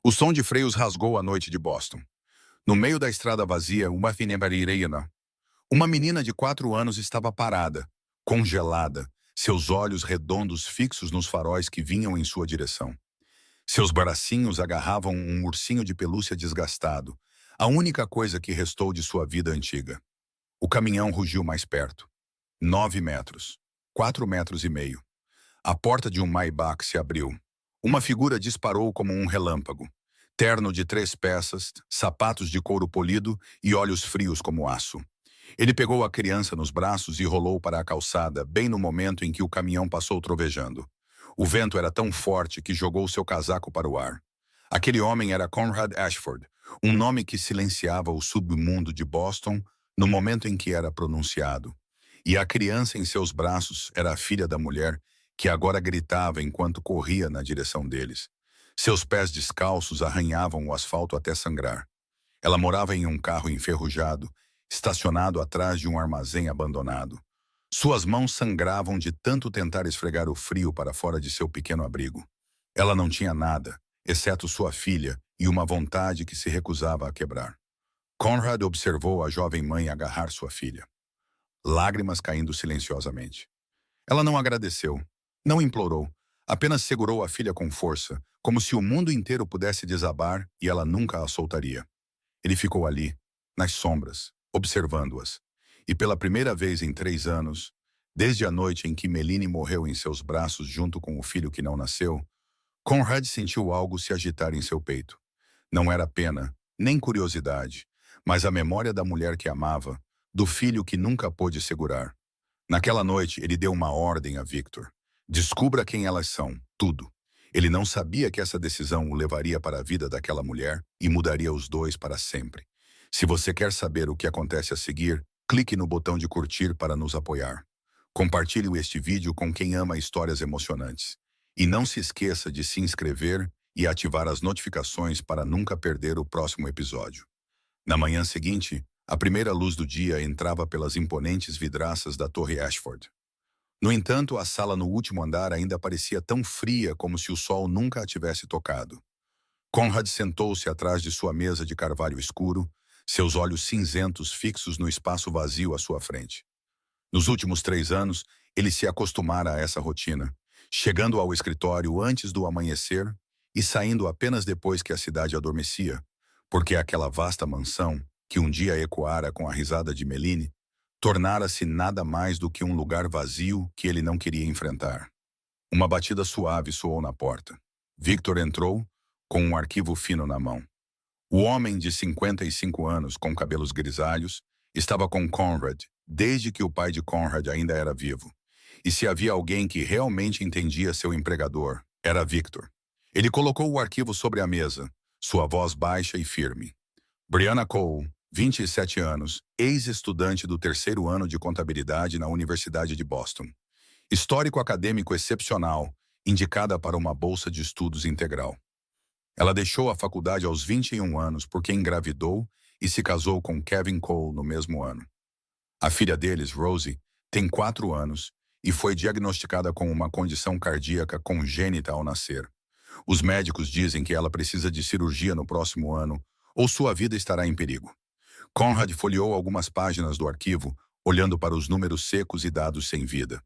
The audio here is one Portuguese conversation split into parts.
O som de freios rasgou a noite de Boston. No meio da estrada vazia, uma menina de 4 anos estava parada, congelada, seus olhos redondos fixos nos faróis que vinham em sua direção. Seus bracinhos agarravam um ursinho de pelúcia desgastado, a única coisa que restou de sua vida antiga. O caminhão rugiu mais perto. 9 metros. 4,5 metros. A porta de um Maybach se abriu. Uma figura disparou como um relâmpago. Terno de 3 peças, sapatos de couro polido e olhos frios como aço. Ele pegou a criança nos braços e rolou para a calçada, bem no momento em que o caminhão passou trovejando. O vento era tão forte que jogou seu casaco para o ar. Aquele homem era Conrad Ashford, um nome que silenciava o submundo de Boston no momento em que era pronunciado. E a criança em seus braços era a filha da mulher que agora gritava enquanto corria na direção deles. Seus pés descalços arranhavam o asfalto até sangrar. Ela morava em um carro enferrujado, estacionado atrás de um armazém abandonado. Suas mãos sangravam de tanto tentar esfregar o frio para fora de seu pequeno abrigo. Ela não tinha nada, exceto sua filha e uma vontade que se recusava a quebrar. Conrad observou a jovem mãe agarrar sua filha. Lágrimas caindo silenciosamente. Ela não agradeceu, não implorou, apenas segurou a filha com força, como se o mundo inteiro pudesse desabar e ela nunca a soltaria. Ele ficou ali, nas sombras, observando-as. E pela primeira vez em 3 anos, desde a noite em que Meline morreu em seus braços junto com o filho que não nasceu, Conrad sentiu algo se agitar em seu peito. Não era pena, nem curiosidade, mas a memória da mulher que amava, do filho que nunca pôde segurar. Naquela noite, ele deu uma ordem a Victor. Descubra quem elas são, tudo. Ele não sabia que essa decisão o levaria para a vida daquela mulher e mudaria os dois para sempre. Se você quer saber o que acontece a seguir, clique no botão de curtir para nos apoiar. Compartilhe este vídeo com quem ama histórias emocionantes. E não se esqueça de se inscrever e ativar as notificações para nunca perder o próximo episódio. Na manhã seguinte, a primeira luz do dia entrava pelas imponentes vidraças da Torre Ashford. No entanto, a sala no último andar ainda parecia tão fria como se o sol nunca a tivesse tocado. Conrad sentou-se atrás de sua mesa de carvalho escuro, seus olhos cinzentos fixos no espaço vazio à sua frente. Nos últimos 3 anos, ele se acostumara a essa rotina, chegando ao escritório antes do amanhecer e saindo apenas depois que a cidade adormecia, porque aquela vasta mansão, que um dia ecoara com a risada de Meline, tornara-se nada mais do que um lugar vazio que ele não queria enfrentar. Uma batida suave soou na porta. Victor entrou, com um arquivo fino na mão. O homem de 55 anos, com cabelos grisalhos, estava com Conrad desde que o pai de Conrad ainda era vivo. E se havia alguém que realmente entendia seu empregador, era Victor. Ele colocou o arquivo sobre a mesa, sua voz baixa e firme. Brianna Cole, 27 anos, ex-estudante do 3º ano de contabilidade na Universidade de Boston. Histórico acadêmico excepcional, indicada para uma bolsa de estudos integral. Ela deixou a faculdade aos 21 anos porque engravidou e se casou com Kevin Cole no mesmo ano. A filha deles, Rosie, tem 4 anos e foi diagnosticada com uma condição cardíaca congênita ao nascer. Os médicos dizem que ela precisa de cirurgia no próximo ano ou sua vida estará em perigo. Conrad folheou algumas páginas do arquivo, olhando para os números secos e dados sem vida.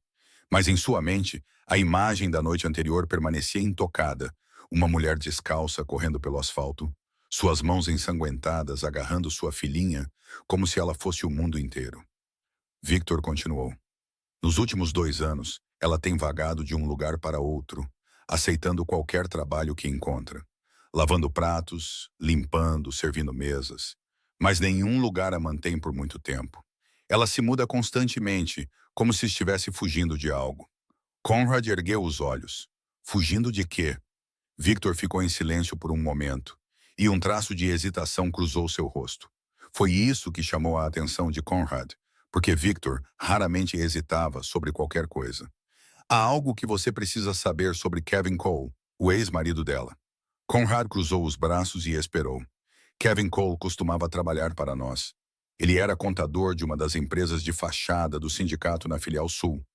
Mas em sua mente, a imagem da noite anterior permanecia intocada, uma mulher descalça correndo pelo asfalto, suas mãos ensanguentadas agarrando sua filhinha, como se ela fosse o mundo inteiro. Victor continuou. Nos últimos 2 anos, ela tem vagado de um lugar para outro, aceitando qualquer trabalho que encontra. Lavando pratos, limpando, servindo mesas. Mas nenhum lugar a mantém por muito tempo. Ela se muda constantemente, como se estivesse fugindo de algo. Conrad ergueu os olhos. Fugindo de quê? Victor ficou em silêncio por um momento, e um traço de hesitação cruzou seu rosto. Foi isso que chamou a atenção de Conrad, porque Victor raramente hesitava sobre qualquer coisa. Há algo que você precisa saber sobre Kevin Cole, o ex-marido dela. Conrad cruzou os braços e esperou. Kevin Cole costumava trabalhar para nós. Ele era contador de uma das empresas de fachada do sindicato na filial sul.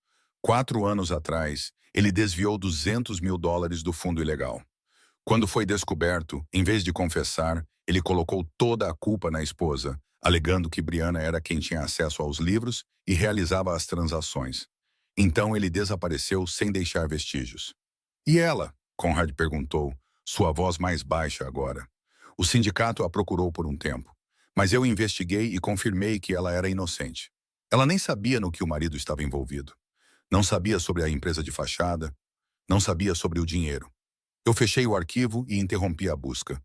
4 anos atrás, ele desviou $200 mil do fundo ilegal. Quando foi descoberto, em vez de confessar, ele colocou toda a culpa na esposa, alegando que Brianna era quem tinha acesso aos livros e realizava as transações. Então ele desapareceu sem deixar vestígios. E ela? Conrad perguntou, sua voz mais baixa agora. O sindicato a procurou por um tempo, mas eu investiguei e confirmei que ela era inocente. Ela nem sabia no que o marido estava envolvido. Não sabia sobre a empresa de fachada, não sabia sobre o dinheiro. Eu fechei o arquivo e interrompi a busca.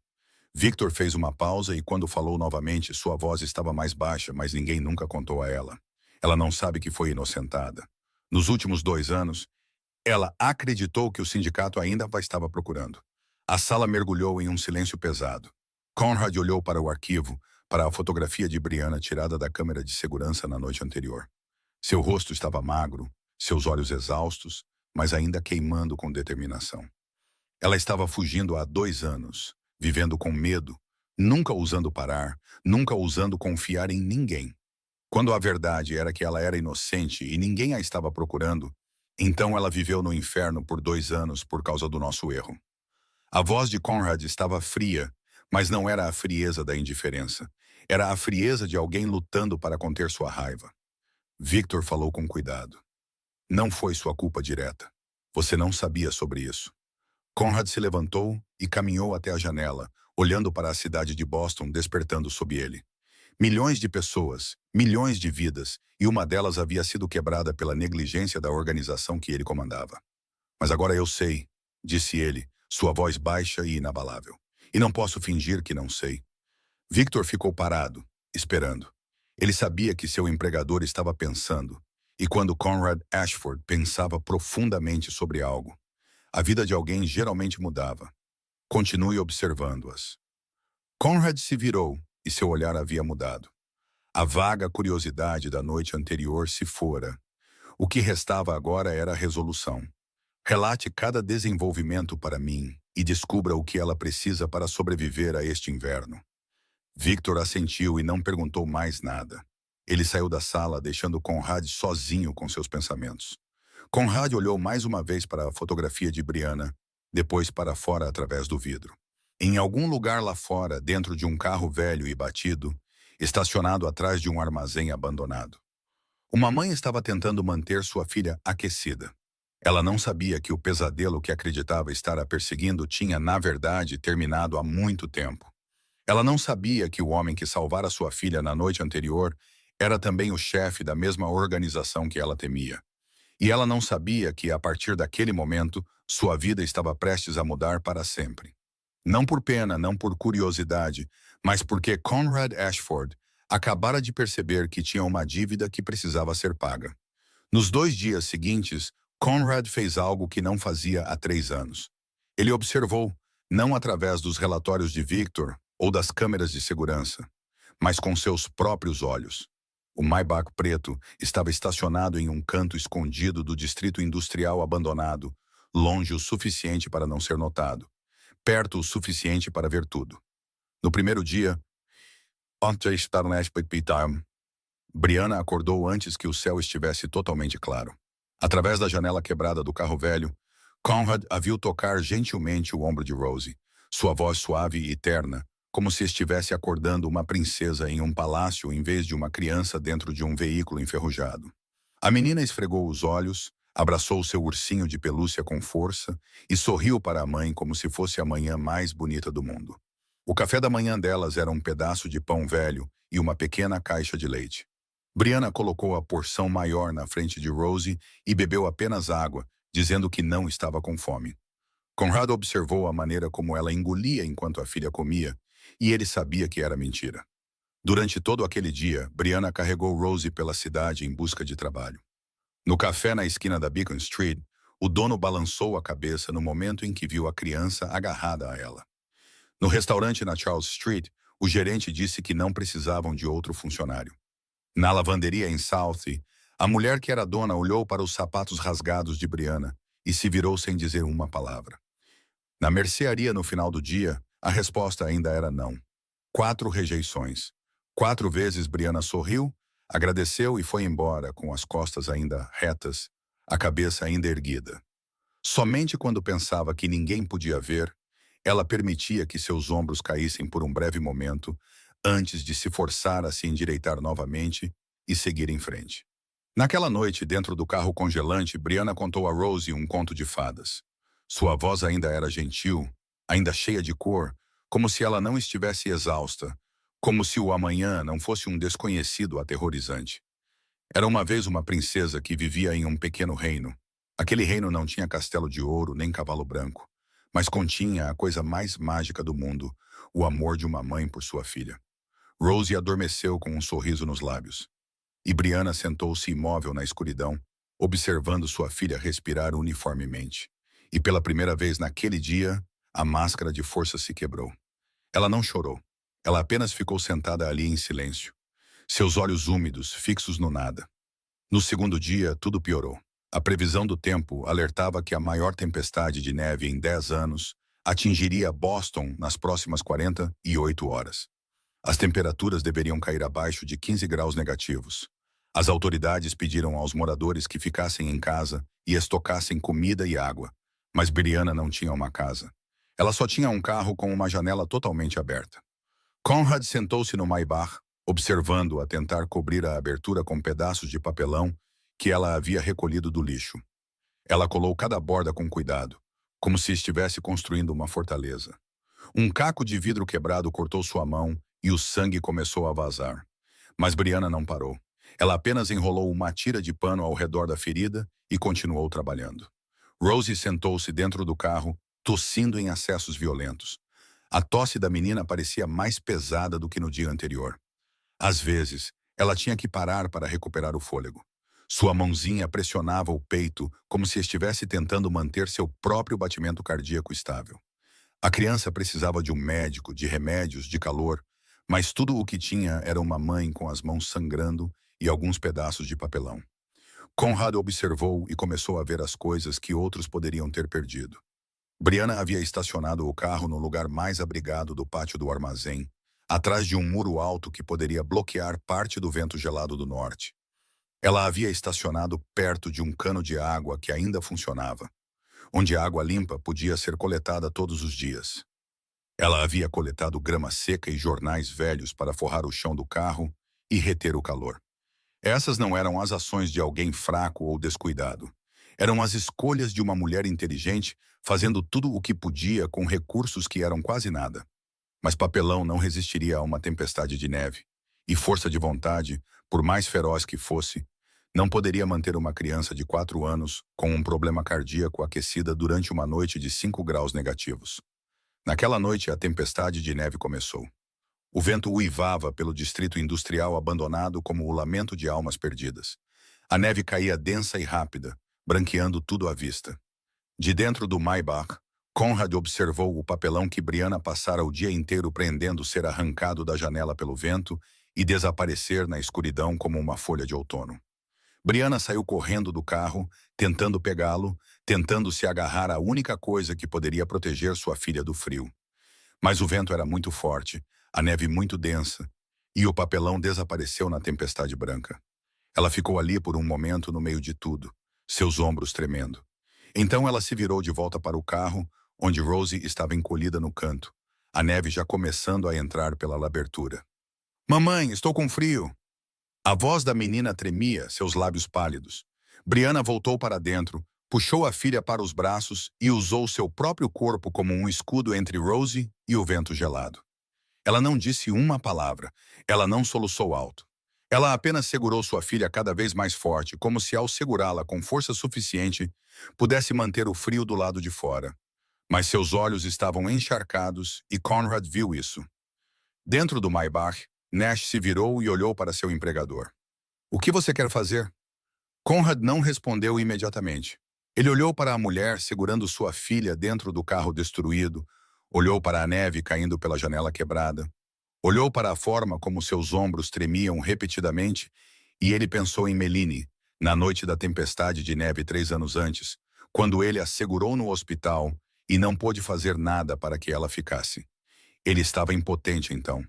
Victor fez uma pausa e quando falou novamente, sua voz estava mais baixa, mas ninguém nunca contou a ela. Ela não sabe que foi inocentada. Nos últimos 2 anos, ela acreditou que o sindicato ainda a estava procurando. A sala mergulhou em um silêncio pesado. Conrad olhou para o arquivo, para a fotografia de Brianna tirada da câmera de segurança na noite anterior. Seu rosto estava magro, seus olhos exaustos, mas ainda queimando com determinação. Ela estava fugindo há 2 anos, vivendo com medo, nunca ousando parar, nunca ousando confiar em ninguém. Quando a verdade era que ela era inocente e ninguém a estava procurando, então ela viveu no inferno por 2 anos por causa do nosso erro. A voz de Conrad estava fria, mas não era a frieza da indiferença. Era a frieza de alguém lutando para conter sua raiva. Victor falou com cuidado. Não foi sua culpa direta. Você não sabia sobre isso. Conrad se levantou e caminhou até a janela, olhando para a cidade de Boston despertando sob ele. Milhões de pessoas, milhões de vidas, e uma delas havia sido quebrada pela negligência da organização que ele comandava. Mas agora eu sei, disse ele, sua voz baixa e inabalável. E não posso fingir que não sei. Victor ficou parado, esperando. Ele sabia que seu empregador estava pensando, e quando Conrad Ashford pensava profundamente sobre algo, a vida de alguém geralmente mudava. Continue observando-as. Conrad se virou e seu olhar havia mudado. A vaga curiosidade da noite anterior se fora. O que restava agora era a resolução. Relate cada desenvolvimento para mim e descubra o que ela precisa para sobreviver a este inverno. Victor assentiu e não perguntou mais nada. Ele saiu da sala, deixando Conrad sozinho com seus pensamentos. Conrad olhou mais uma vez para a fotografia de Brianna, depois para fora através do vidro. Em algum lugar lá fora, dentro de um carro velho e batido, estacionado atrás de um armazém abandonado. Uma mãe estava tentando manter sua filha aquecida. Ela não sabia que o pesadelo que acreditava estar a perseguindo tinha, na verdade, terminado há muito tempo. Ela não sabia que o homem que salvara sua filha na noite anterior era também o chefe da mesma organização que ela temia. E ela não sabia que, a partir daquele momento, sua vida estava prestes a mudar para sempre. Não por pena, não por curiosidade, mas porque Conrad Ashford acabara de perceber que tinha uma dívida que precisava ser paga. Nos 2 dias seguintes, Conrad fez algo que não fazia há 3 anos. Ele observou, não através dos relatórios de Victor ou das câmeras de segurança, mas com seus próprios olhos. O Maybach preto estava estacionado em um canto escondido do distrito industrial abandonado, longe o suficiente para não ser notado, perto o suficiente para ver tudo. No primeiro dia, Brianna acordou antes que o céu estivesse totalmente claro. Através da janela quebrada do carro velho, Conrad a viu tocar gentilmente o ombro de Rosie, sua voz suave e terna, como se estivesse acordando uma princesa em um palácio em vez de uma criança dentro de um veículo enferrujado. A menina esfregou os olhos, abraçou seu ursinho de pelúcia com força e sorriu para a mãe como se fosse a manhã mais bonita do mundo. O café da manhã delas era um pedaço de pão velho e uma pequena caixa de leite. Brianna colocou a porção maior na frente de Rosie e bebeu apenas água, dizendo que não estava com fome. Conrad observou a maneira como ela engolia enquanto a filha comia, e ele sabia que era mentira. Durante todo aquele dia, Brianna carregou Rosie pela cidade em busca de trabalho. No café na esquina da Beacon Street, o dono balançou a cabeça no momento em que viu a criança agarrada a ela. No restaurante na Charles Street, o gerente disse que não precisavam de outro funcionário. Na lavanderia em Southie, a mulher que era dona olhou para os sapatos rasgados de Brianna e se virou sem dizer uma palavra. Na mercearia no final do dia, a resposta ainda era não. 4 rejeições. 4 vezes Brianna sorriu, agradeceu e foi embora com as costas ainda retas, a cabeça ainda erguida. Somente quando pensava que ninguém podia ver, Ela permitia que seus ombros caíssem por um breve momento, antes de se forçar a se endireitar novamente e seguir em frente. Naquela noite, dentro do carro congelante, Brianna contou a Rosie um conto de fadas. Sua voz ainda era gentil, ainda cheia de cor, como se ela não estivesse exausta, como se o amanhã não fosse um desconhecido aterrorizante. Era uma vez uma princesa que vivia em um pequeno reino. Aquele reino não tinha castelo de ouro nem cavalo branco, mas continha a coisa mais mágica do mundo, o amor de uma mãe por sua filha. Rosie adormeceu com um sorriso nos lábios. E Brianna sentou-se imóvel na escuridão, observando sua filha respirar uniformemente. E pela primeira vez naquele dia, a máscara de força se quebrou. Ela não chorou. Ela apenas ficou sentada ali em silêncio, seus olhos úmidos, fixos no nada. No segundo dia, tudo piorou. A previsão do tempo alertava que a maior tempestade de neve em 10 anos atingiria Boston nas próximas 48 horas. As temperaturas deveriam cair abaixo de 15 graus negativos. As autoridades pediram aos moradores que ficassem em casa e estocassem comida e água, mas Brianna não tinha uma casa. Ela só tinha um carro com uma janela totalmente aberta. Conrad sentou-se no Maybach, observando-a tentar cobrir a abertura com pedaços de papelão que ela havia recolhido do lixo. Ela colou cada borda com cuidado, como se estivesse construindo uma fortaleza. Um caco de vidro quebrado cortou sua mão e o sangue começou a vazar. Mas Brianna não parou. Ela apenas enrolou uma tira de pano ao redor da ferida e continuou trabalhando. Rosie sentou-se dentro do carro, tossindo em acessos violentos. A tosse da menina parecia mais pesada do que no dia anterior. Às vezes, ela tinha que parar para recuperar o fôlego. Sua mãozinha pressionava o peito como se estivesse tentando manter seu próprio batimento cardíaco estável. A criança precisava de um médico, de remédios, de calor, mas tudo o que tinha era uma mãe com as mãos sangrando e alguns pedaços de papelão. Conrad observou e começou a ver as coisas que outros poderiam ter perdido. Brianna havia estacionado o carro no lugar mais abrigado do pátio do armazém, atrás de um muro alto que poderia bloquear parte do vento gelado do norte. Ela havia estacionado perto de um cano de água que ainda funcionava, onde a água limpa podia ser coletada todos os dias. Ela havia coletado grama seca e jornais velhos para forrar o chão do carro e reter o calor. Essas não eram as ações de alguém fraco ou descuidado. Eram as escolhas de uma mulher inteligente fazendo tudo o que podia com recursos que eram quase nada. Mas papelão não resistiria a uma tempestade de neve. E força de vontade, por mais feroz que fosse, não poderia manter uma criança de 4 anos com um problema cardíaco aquecida durante uma noite de 5 graus negativos. Naquela noite, a tempestade de neve começou. O vento uivava pelo distrito industrial abandonado como o lamento de almas perdidas. A neve caía densa e rápida, branqueando tudo à vista. De dentro do Maybach, Conrad observou o papelão que Brianna passara o dia inteiro prendendo ser arrancado da janela pelo vento e desaparecer na escuridão como uma folha de outono. Brianna saiu correndo do carro, tentando pegá-lo, tentando se agarrar à única coisa que poderia proteger sua filha do frio. Mas o vento era muito forte, a neve muito densa, e o papelão desapareceu na tempestade branca. Ela ficou ali por um momento no meio de tudo, seus ombros tremendo. Então ela se virou de volta para o carro, onde Rosie estava encolhida no canto, a neve já começando a entrar pela abertura. "Mamãe, estou com frio." A voz da menina tremia, seus lábios pálidos. Brianna voltou para dentro, puxou a filha para os braços e usou seu próprio corpo como um escudo entre Rosie e o vento gelado. Ela não disse uma palavra, ela não soluçou alto. Ela apenas segurou sua filha cada vez mais forte, como se ao segurá-la com força suficiente, pudesse manter o frio do lado de fora. Mas seus olhos estavam encharcados e Conrad viu isso. Dentro do Maybach, Nash se virou e olhou para seu empregador. "O que você quer fazer?" Conrad não respondeu imediatamente. Ele olhou para a mulher segurando sua filha dentro do carro destruído, olhou para a neve caindo pela janela quebrada, olhou para a forma como seus ombros tremiam repetidamente e ele pensou em Meline, na noite da tempestade de neve 3 anos antes, quando ele a segurou no hospital e não pôde fazer nada para que ela ficasse. Ele estava impotente então.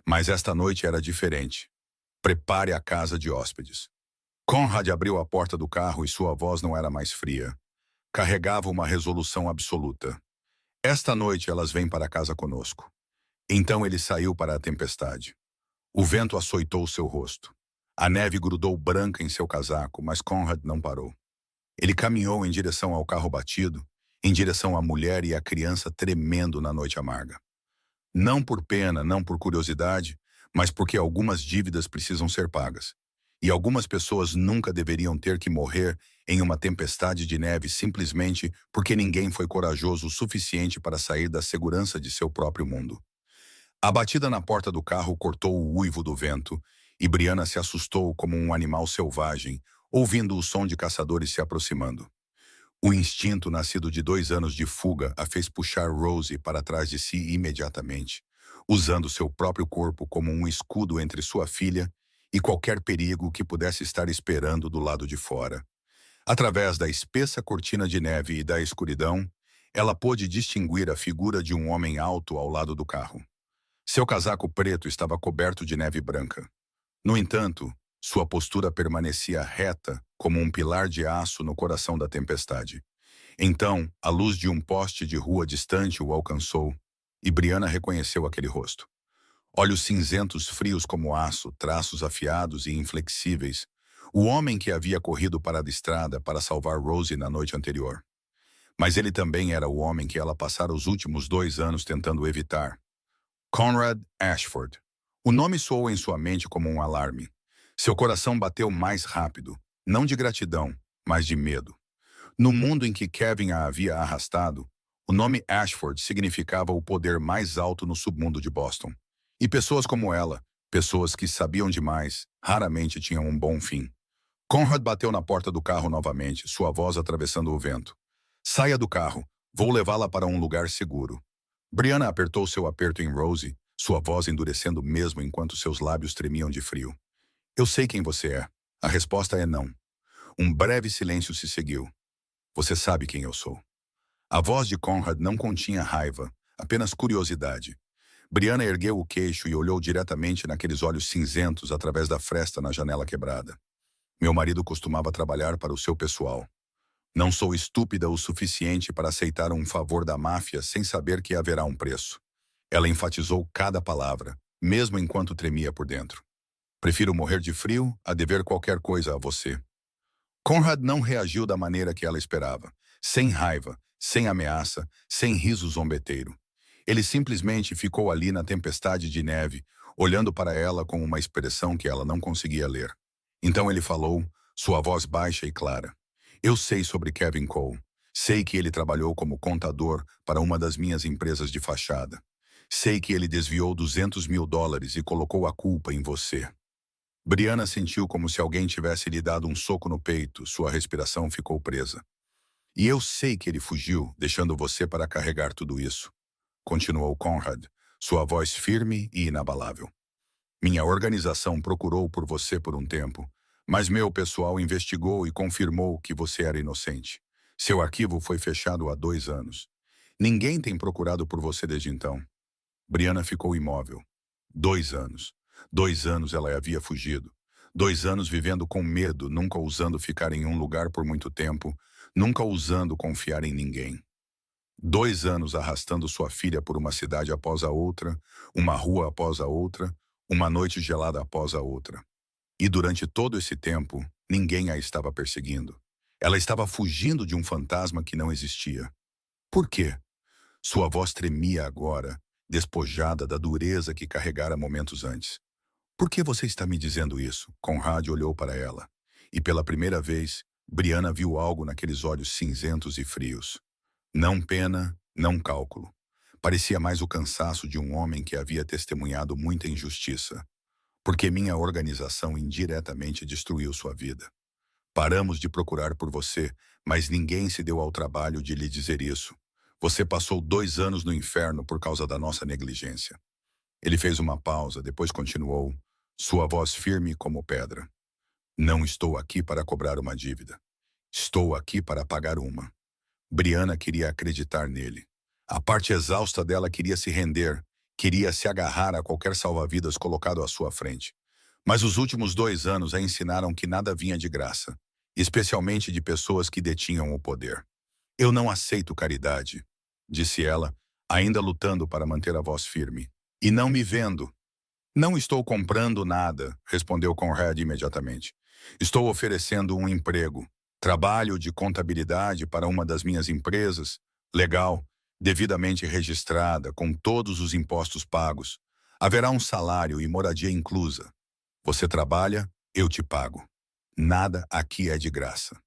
Mas esta noite era diferente. "Prepare a casa de hóspedes." Conrad abriu a porta do carro e sua voz não era mais fria. Carregava uma resolução absoluta. Esta noite elas vêm para casa conosco. Então ele saiu para a tempestade. O vento açoitou seu rosto. A neve grudou branca em seu casaco, mas Conrad não parou. Ele caminhou em direção ao carro batido, em direção à mulher e à criança tremendo na noite amarga. Não por pena, não por curiosidade, mas porque algumas dívidas precisam ser pagas. E algumas pessoas nunca deveriam ter que morrer em uma tempestade de neve simplesmente porque ninguém foi corajoso o suficiente para sair da segurança de seu próprio mundo. A batida na porta do carro cortou o uivo do vento, e Brianna se assustou como um animal selvagem, ouvindo o som de caçadores se aproximando. O instinto nascido de 2 anos de fuga a fez puxar Rosie para trás de si imediatamente, usando seu próprio corpo como um escudo entre sua filha e qualquer perigo que pudesse estar esperando do lado de fora. Através da espessa cortina de neve e da escuridão, ela pôde distinguir a figura de um homem alto ao lado do carro. Seu casaco preto estava coberto de neve branca. No entanto, sua postura permanecia reta como um pilar de aço no coração da tempestade. Então, a luz de um poste de rua distante o alcançou, e Brianna reconheceu aquele rosto. Olhos cinzentos frios como aço, traços afiados e inflexíveis. O homem que havia corrido para a estrada para salvar Rosie na noite anterior. Mas ele também era o homem que ela passara os últimos 2 anos tentando evitar. Conrad Ashford. O nome soou em sua mente como um alarme. Seu coração bateu mais rápido, não de gratidão, mas de medo. No mundo em que Kevin a havia arrastado, o nome Ashford significava o poder mais alto no submundo de Boston. E pessoas como ela, pessoas que sabiam demais, raramente tinham um bom fim. Conrad bateu na porta do carro novamente, sua voz atravessando o vento. Saia do carro, vou levá-la para um lugar seguro. Brianna apertou seu aperto em Rosie, sua voz endurecendo mesmo enquanto seus lábios tremiam de frio. Eu sei quem você é. A resposta é não. Um breve silêncio se seguiu. Você sabe quem eu sou. A voz de Conrad não continha raiva, apenas curiosidade. Brianna ergueu o queixo e olhou diretamente naqueles olhos cinzentos através da fresta na janela quebrada. Meu marido costumava trabalhar para o seu pessoal. Não sou estúpida o suficiente para aceitar um favor da máfia sem saber que haverá um preço. Ela enfatizou cada palavra, mesmo enquanto tremia por dentro. Prefiro morrer de frio a dever qualquer coisa a você. Conrad não reagiu da maneira que ela esperava, sem raiva, sem ameaça, sem riso zombeteiro. Ele simplesmente ficou ali na tempestade de neve, olhando para ela com uma expressão que ela não conseguia ler. Então ele falou, sua voz baixa e clara. Eu sei sobre Kevin Cole. Sei que ele trabalhou como contador para uma das minhas empresas de fachada. Sei que ele desviou $200.000 e colocou a culpa em você. Brianna sentiu como se alguém tivesse lhe dado um soco no peito, sua respiração ficou presa. E eu sei que ele fugiu, deixando você para carregar tudo isso. Continuou Conrad, sua voz firme e inabalável. Minha organização procurou por você por um tempo, mas meu pessoal investigou e confirmou que você era inocente. Seu arquivo foi fechado há 2 anos. Ninguém tem procurado por você desde então. Brianna ficou imóvel. 2 anos. 2 anos ela havia fugido. 2 anos vivendo com medo, nunca ousando ficar em um lugar por muito tempo, nunca ousando confiar em ninguém. 2 anos arrastando sua filha por uma cidade após a outra, uma rua após a outra, uma noite gelada após a outra. E durante todo esse tempo, ninguém a estava perseguindo. Ela estava fugindo de um fantasma que não existia. Por quê? Sua voz tremia agora, despojada da dureza que carregara momentos antes. Por que você está me dizendo isso? Conrad olhou para ela. E pela primeira vez, Brianna viu algo naqueles olhos cinzentos e frios. Não pena, não cálculo. Parecia mais o cansaço de um homem que havia testemunhado muita injustiça. Porque minha organização indiretamente destruiu sua vida. Paramos de procurar por você, mas ninguém se deu ao trabalho de lhe dizer isso. Você passou 2 anos no inferno por causa da nossa negligência. Ele fez uma pausa, depois continuou, sua voz firme como pedra. Não estou aqui para cobrar uma dívida. Estou aqui para pagar uma. Brianna queria acreditar nele. A parte exausta dela queria se render, queria se agarrar a qualquer salva-vidas colocado à sua frente. Mas os últimos 2 anos a ensinaram que nada vinha de graça, especialmente de pessoas que detinham o poder. Eu não aceito caridade. disse ela, ainda lutando para manter a voz firme. E não me vendo. Não estou comprando nada, respondeu Conrad imediatamente. Estou oferecendo um emprego. Trabalho de contabilidade para uma das minhas empresas. Legal, devidamente registrada, com todos os impostos pagos. Haverá um salário e moradia inclusa. Você trabalha, eu te pago. Nada aqui é de graça.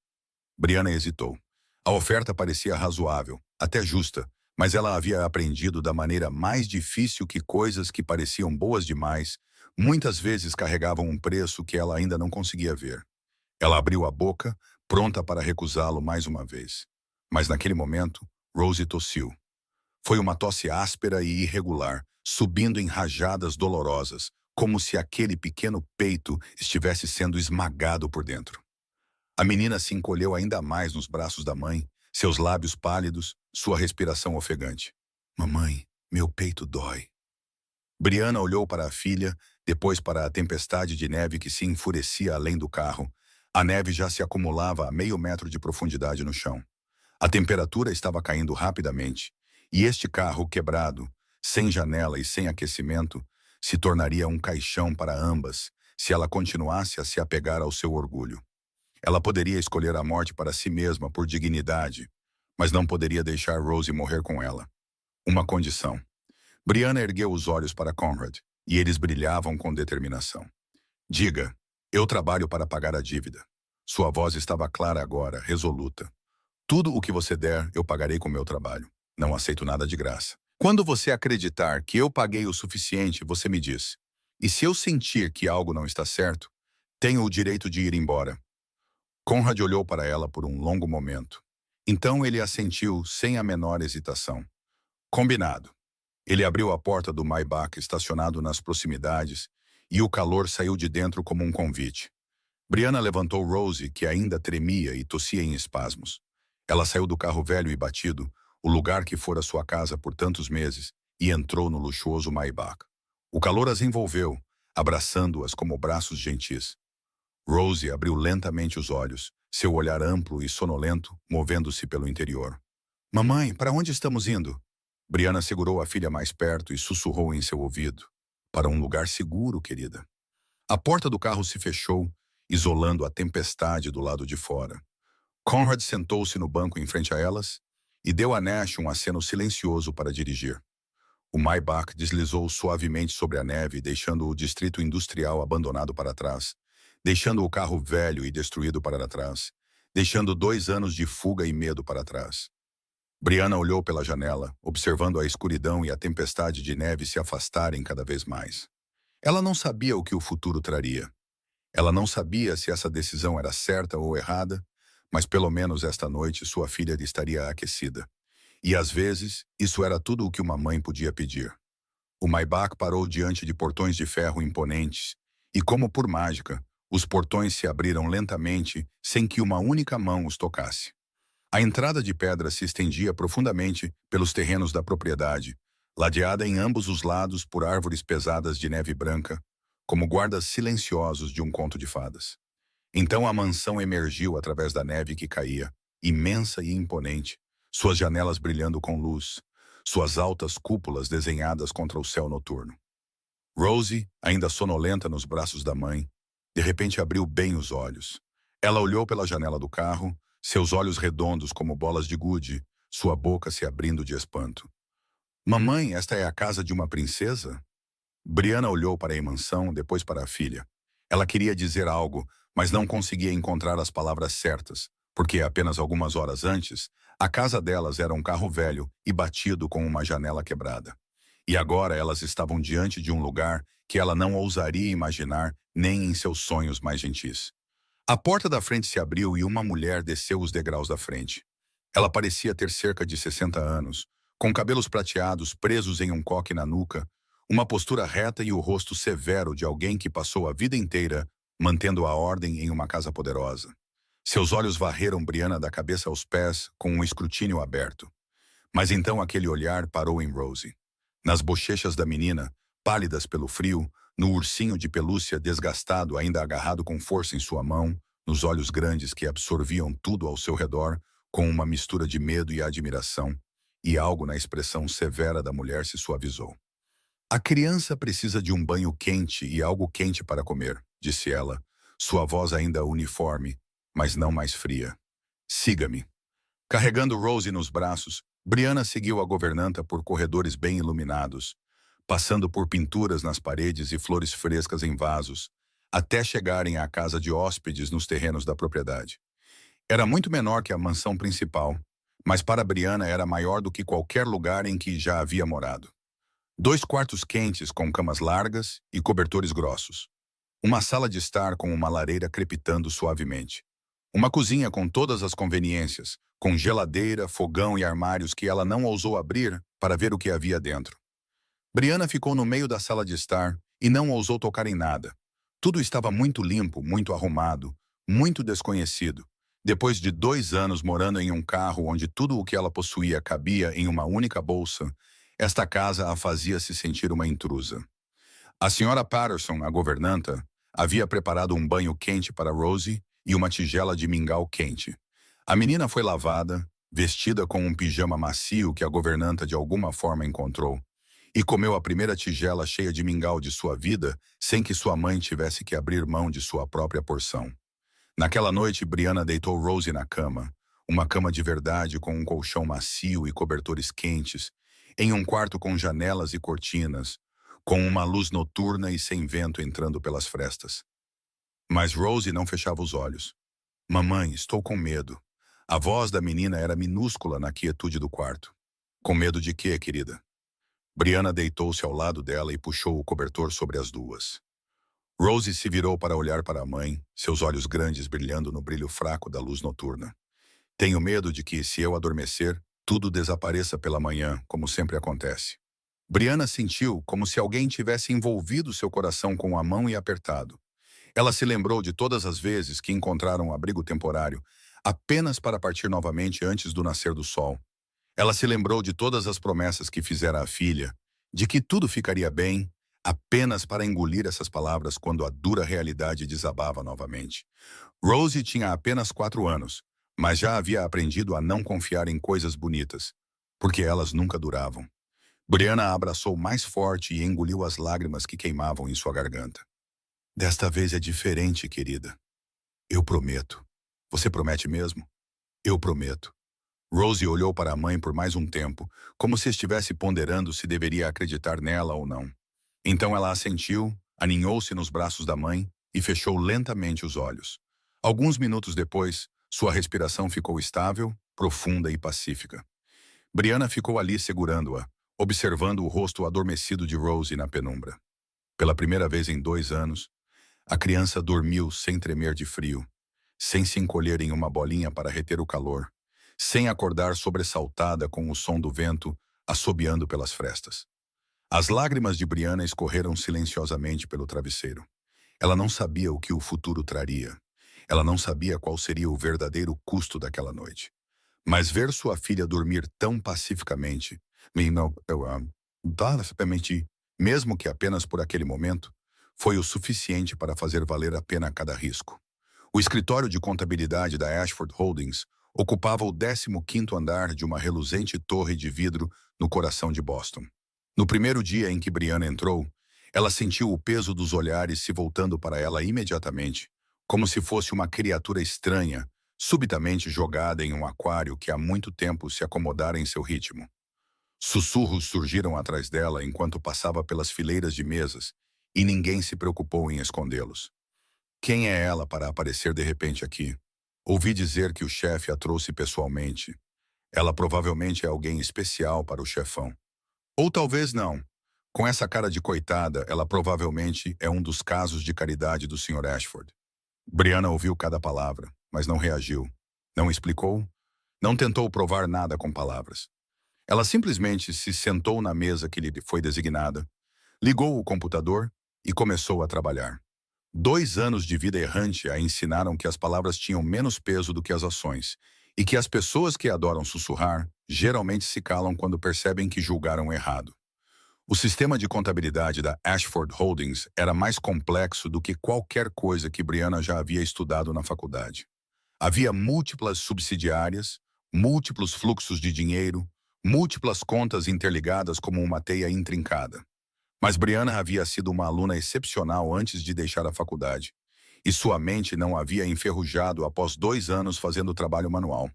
Brianna hesitou. A oferta parecia razoável, até justa, mas ela havia aprendido da maneira mais difícil que coisas que pareciam boas demais, muitas vezes carregavam um preço que ela ainda não conseguia ver. Ela abriu a boca, pronta para recusá-lo mais uma vez. Mas naquele momento, Rosie tossiu. Foi uma tosse áspera e irregular, subindo em rajadas dolorosas, como se aquele pequeno peito estivesse sendo esmagado por dentro. A menina se encolheu ainda mais nos braços da mãe, seus lábios pálidos, sua respiração ofegante. Mamãe, meu peito dói. Brianna olhou para a filha, depois para a tempestade de neve que se enfurecia além do carro. A neve já se acumulava a meio metro de profundidade no chão. A temperatura estava caindo rapidamente, e este carro quebrado, sem janela e sem aquecimento, se tornaria um caixão para ambas, se ela continuasse a se apegar ao seu orgulho. Ela poderia escolher a morte para si mesma por dignidade, mas não poderia deixar Rosie morrer com ela. Uma condição. Brianna ergueu os olhos para Conrad, e eles brilhavam com determinação. Diga, eu trabalho para pagar a dívida. Sua voz estava clara agora, resoluta. Tudo o que você der, eu pagarei com meu trabalho. Não aceito nada de graça. Quando você acreditar que eu paguei o suficiente, você me diz. E se eu sentir que algo não está certo, tenho o direito de ir embora. Conrad olhou para ela por um longo momento. Então ele assentiu sem a menor hesitação. Combinado. Ele abriu a porta do Maybach estacionado nas proximidades e o calor saiu de dentro como um convite. Brianna levantou Rosie, que ainda tremia e tossia em espasmos. Ela saiu do carro velho e batido, o lugar que fora sua casa por tantos meses, e entrou no luxuoso Maybach. O calor as envolveu, abraçando-as como braços gentis. Rosie abriu lentamente os olhos, seu olhar amplo e sonolento, movendo-se pelo interior. Mamãe, para onde estamos indo? Brianna segurou a filha mais perto e sussurrou em seu ouvido. Para um lugar seguro, querida. A porta do carro se fechou, isolando a tempestade do lado de fora. Conrad sentou-se no banco em frente a elas e deu a Nash um aceno silencioso para dirigir. O Maybach deslizou suavemente sobre a neve, deixando o distrito industrial abandonado para trás, deixando o carro velho e destruído para trás, deixando 2 anos de fuga e medo para trás. Brianna olhou pela janela, observando a escuridão e a tempestade de neve se afastarem cada vez mais. Ela não sabia o que o futuro traria. Ela não sabia se essa decisão era certa ou errada, mas pelo menos esta noite sua filha estaria aquecida. E às vezes, isso era tudo o que uma mãe podia pedir. O Maybach parou diante de portões de ferro imponentes, e como por mágica, os portões se abriram lentamente sem que uma única mão os tocasse. A entrada de pedra se estendia profundamente pelos terrenos da propriedade, ladeada em ambos os lados por árvores pesadas de neve branca, como guardas silenciosos de um conto de fadas. Então a mansão emergiu através da neve que caía, imensa e imponente, suas janelas brilhando com luz, suas altas cúpulas desenhadas contra o céu noturno. Rosie, ainda sonolenta nos braços da mãe, de repente abriu bem os olhos. Ela olhou pela janela do carro, seus olhos redondos como bolas de gude, sua boca se abrindo de espanto. Mamãe, esta é a casa de uma princesa? Brianna olhou para a mansão, depois para a filha. Ela queria dizer algo, mas não conseguia encontrar as palavras certas, porque apenas algumas horas antes, a casa delas era um carro velho e batido com uma janela quebrada. E agora elas estavam diante de um lugar que ela não ousaria imaginar nem em seus sonhos mais gentis. A porta da frente se abriu e uma mulher desceu os degraus da frente. Ela parecia ter cerca de 60 anos, com cabelos prateados presos em um coque na nuca, uma postura reta e o rosto severo de alguém que passou a vida inteira mantendo a ordem em uma casa poderosa. Seus olhos varreram Brianna da cabeça aos pés com um escrutínio aberto. Mas então aquele olhar parou em Rosie. Nas bochechas da menina, pálidas pelo frio, no ursinho de pelúcia desgastado ainda agarrado com força em sua mão, nos olhos grandes que absorviam tudo ao seu redor com uma mistura de medo e admiração, e algo na expressão severa da mulher se suavizou. A criança precisa de um banho quente e algo quente para comer, disse ela, sua voz ainda uniforme, mas não mais fria. Siga-me. Carregando Rosie nos braços, Brianna seguiu a governanta por corredores bem iluminados, passando por pinturas nas paredes e flores frescas em vasos, até chegarem à casa de hóspedes nos terrenos da propriedade. Era muito menor que a mansão principal, mas para Brianna era maior do que qualquer lugar em que já havia morado. 2 quartos quentes com camas largas e cobertores grossos. Uma sala de estar com uma lareira crepitando suavemente. Uma cozinha com todas as conveniências, com geladeira, fogão e armários que ela não ousou abrir para ver o que havia dentro. Brianna ficou no meio da sala de estar e não ousou tocar em nada. Tudo estava muito limpo, muito arrumado, muito desconhecido. Depois de 2 anos morando em um carro onde tudo o que ela possuía cabia em uma única bolsa, esta casa a fazia se sentir uma intrusa. A senhora Patterson, a governanta, havia preparado um banho quente para Rosie e uma tigela de mingau quente. A menina foi lavada, vestida com um pijama macio que a governanta de alguma forma encontrou, e comeu a primeira tigela cheia de mingau de sua vida sem que sua mãe tivesse que abrir mão de sua própria porção. Naquela noite, Brianna deitou Rosie na cama, uma cama de verdade com um colchão macio e cobertores quentes, em um quarto com janelas e cortinas, com uma luz noturna e sem vento entrando pelas frestas. Mas Rosie não fechava os olhos. Mamãe, estou com medo. A voz da menina era minúscula na quietude do quarto. Com medo de quê, querida? Brianna deitou-se ao lado dela e puxou o cobertor sobre as duas. Rosie se virou para olhar para a mãe, seus olhos grandes brilhando no brilho fraco da luz noturna. Tenho medo de que, se eu adormecer, tudo desapareça pela manhã, como sempre acontece. Brianna sentiu como se alguém tivesse envolvido seu coração com a mão e apertado. Ela se lembrou de todas as vezes que encontraram um abrigo temporário, apenas para partir novamente antes do nascer do sol. Ela se lembrou de todas as promessas que fizera à filha, de que tudo ficaria bem, apenas para engolir essas palavras quando a dura realidade desabava novamente. Rosie tinha apenas 4 anos, mas já havia aprendido a não confiar em coisas bonitas, porque elas nunca duravam. Brianna a abraçou mais forte e engoliu as lágrimas que queimavam em sua garganta. Desta vez é diferente, querida. Eu prometo. Você promete mesmo? Eu prometo. Rosie olhou para a mãe por mais um tempo, como se estivesse ponderando se deveria acreditar nela ou não. Então ela assentiu, aninhou-se nos braços da mãe e fechou lentamente os olhos. Alguns minutos depois, sua respiração ficou estável, profunda e pacífica. Brianna ficou ali segurando-a, observando o rosto adormecido de Rosie na penumbra. Pela primeira vez em 2 anos, a criança dormiu sem tremer de frio, sem se encolher em uma bolinha para reter o calor, sem acordar sobressaltada com o som do vento assobiando pelas frestas. As lágrimas de Brianna escorreram silenciosamente pelo travesseiro. Ela não sabia o que o futuro traria. Ela não sabia qual seria o verdadeiro custo daquela noite. Mas ver sua filha dormir tão pacificamente, mesmo que apenas por aquele momento, foi o suficiente para fazer valer a pena cada risco. O escritório de contabilidade da Ashford Holdings ocupava o 15º andar de uma reluzente torre de vidro no coração de Boston. No primeiro dia em que Brianna entrou, ela sentiu o peso dos olhares se voltando para ela imediatamente, como se fosse uma criatura estranha, subitamente jogada em um aquário que há muito tempo se acomodara em seu ritmo. Sussurros surgiram atrás dela enquanto passava pelas fileiras de mesas, e ninguém se preocupou em escondê-los. Quem é ela para aparecer de repente aqui? Ouvi dizer que o chefe a trouxe pessoalmente. Ela provavelmente é alguém especial para o chefão. Ou talvez não. Com essa cara de coitada, ela provavelmente é um dos casos de caridade do Sr. Ashford. Brianna ouviu cada palavra, mas não reagiu. Não explicou. Não tentou provar nada com palavras. Ela simplesmente se sentou na mesa que lhe foi designada, ligou o computador e começou a trabalhar. 2 anos de vida errante a ensinaram que as palavras tinham menos peso do que as ações, e que as pessoas que adoram sussurrar geralmente se calam quando percebem que julgaram errado. O sistema de contabilidade da Ashford Holdings era mais complexo do que qualquer coisa que Brianna já havia estudado na faculdade. Havia múltiplas subsidiárias, múltiplos fluxos de dinheiro, múltiplas contas interligadas como uma teia intrincada. Mas Brianna havia sido uma aluna excepcional antes de deixar a faculdade, e sua mente não havia enferrujado após 2 anos fazendo trabalho manual.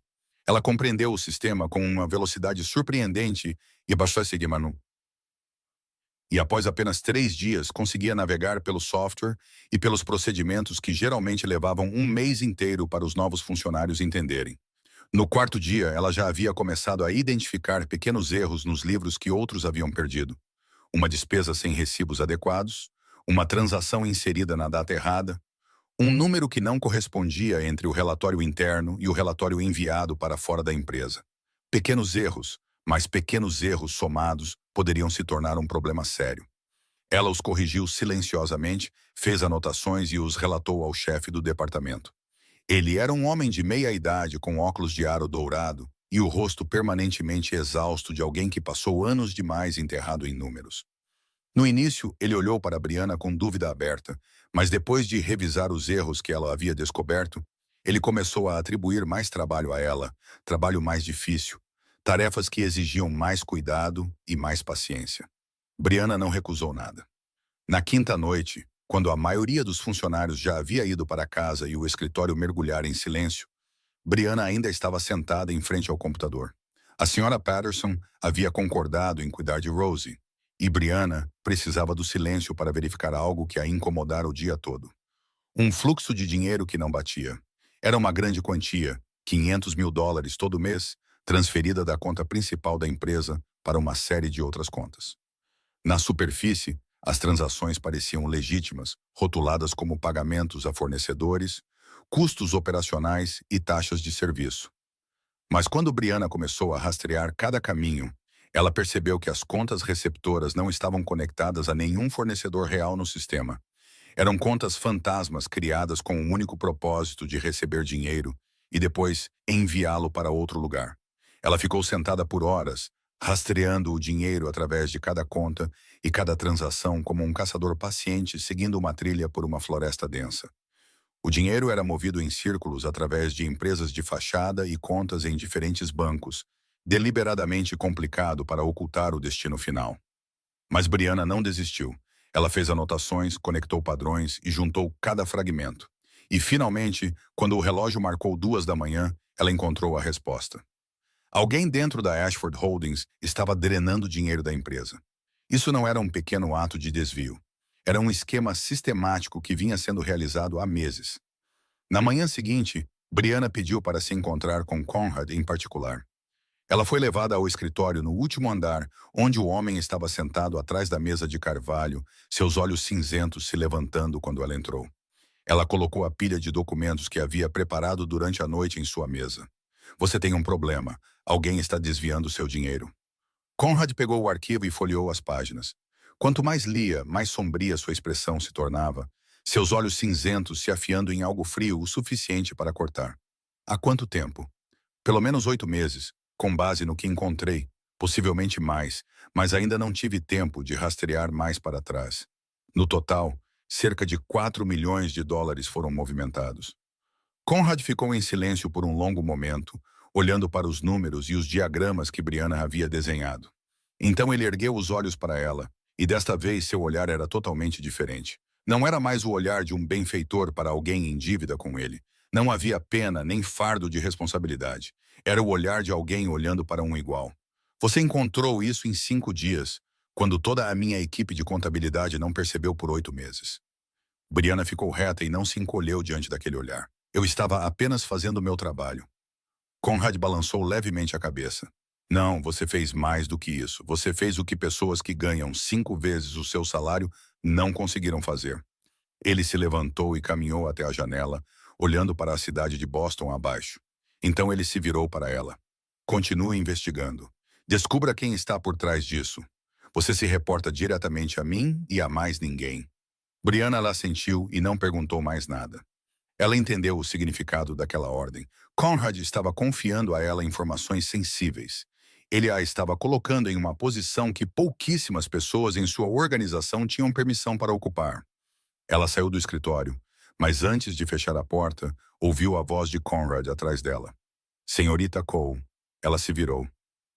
Ela compreendeu o sistema com uma velocidade surpreendente e baixou manu. E após apenas 3 dias, conseguia navegar pelo software e pelos procedimentos que geralmente levavam um mês inteiro para os novos funcionários entenderem. No quarto dia, ela já havia começado a identificar pequenos erros nos livros que outros haviam perdido. Uma despesa sem recibos adequados, uma transação inserida na data errada, um número que não correspondia entre o relatório interno e o relatório enviado para fora da empresa. Pequenos erros, mas pequenos erros somados poderiam se tornar um problema sério. Ela os corrigiu silenciosamente, fez anotações e os relatou ao chefe do departamento. Ele era um homem de meia-idade com óculos de aro dourado e o rosto permanentemente exausto de alguém que passou anos demais enterrado em números. No início, ele olhou para Brianna com dúvida aberta, mas depois de revisar os erros que ela havia descoberto, ele começou a atribuir mais trabalho a ela, trabalho mais difícil, tarefas que exigiam mais cuidado e mais paciência. Brianna não recusou nada. Na quinta noite, quando a maioria dos funcionários já havia ido para casa e o escritório mergulhara em silêncio, Brianna ainda estava sentada em frente ao computador. A senhora Patterson havia concordado em cuidar de Rosie, e Brianna precisava do silêncio para verificar algo que a incomodara o dia todo. Um fluxo de dinheiro que não batia. Era uma grande quantia, $500.000 todo mês, transferida da conta principal da empresa para uma série de outras contas. Na superfície, as transações pareciam legítimas, rotuladas como pagamentos a fornecedores, custos operacionais e taxas de serviço. Mas quando Brianna começou a rastrear cada caminho, ela percebeu que as contas receptoras não estavam conectadas a nenhum fornecedor real no sistema. Eram contas fantasmas criadas com o único propósito de receber dinheiro e depois enviá-lo para outro lugar. Ela ficou sentada por horas, rastreando o dinheiro através de cada conta e cada transação como um caçador paciente seguindo uma trilha por uma floresta densa. O dinheiro era movido em círculos através de empresas de fachada e contas em diferentes bancos, deliberadamente complicado para ocultar o destino final. Mas Brianna não desistiu. Ela fez anotações, conectou padrões e juntou cada fragmento. E, finalmente, quando o relógio marcou 2 da manhã, ela encontrou a resposta. Alguém dentro da Ashford Holdings estava drenando dinheiro da empresa. Isso não era um pequeno ato de desvio. Era um esquema sistemático que vinha sendo realizado há meses. Na manhã seguinte, Brianna pediu para se encontrar com Conrad em particular. Ela foi levada ao escritório no último andar, onde o homem estava sentado atrás da mesa de carvalho, seus olhos cinzentos se levantando quando ela entrou. Ela colocou a pilha de documentos que havia preparado durante a noite em sua mesa. Você tem um problema. Alguém está desviando seu dinheiro. Conrad pegou o arquivo e folheou as páginas. Quanto mais lia, mais sombria sua expressão se tornava, seus olhos cinzentos se afiando em algo frio o suficiente para cortar. Há quanto tempo? Pelo menos 8 meses, com base no que encontrei, possivelmente mais, mas ainda não tive tempo de rastrear mais para trás. No total, cerca de $4 milhões foram movimentados. Conrad ficou em silêncio por um longo momento, olhando para os números e os diagramas que Brianna havia desenhado. Então ele ergueu os olhos para ela, e desta vez seu olhar era totalmente diferente. Não era mais o olhar de um benfeitor para alguém em dívida com ele. Não havia pena nem fardo de responsabilidade. Era o olhar de alguém olhando para um igual. Você encontrou isso em 5 dias, quando toda a minha equipe de contabilidade não percebeu por 8 meses. Brianna ficou reta e não se encolheu diante daquele olhar. Eu estava apenas fazendo o meu trabalho. Conrad balançou levemente a cabeça. Não, você fez mais do que isso. Você fez o que pessoas que ganham 5 vezes o seu salário não conseguiram fazer. Ele se levantou e caminhou até a janela, olhando para a cidade de Boston abaixo. Então ele se virou para ela. Continue investigando. Descubra quem está por trás disso. Você se reporta diretamente a mim e a mais ninguém. Brianna lá assentiu e não perguntou mais nada. Ela entendeu o significado daquela ordem. Conrad estava confiando a ela informações sensíveis. Ele a estava colocando em uma posição que pouquíssimas pessoas em sua organização tinham permissão para ocupar. Ela saiu do escritório, mas antes de fechar a porta, ouviu a voz de Conrad atrás dela. Senhorita Cole. Ela se virou.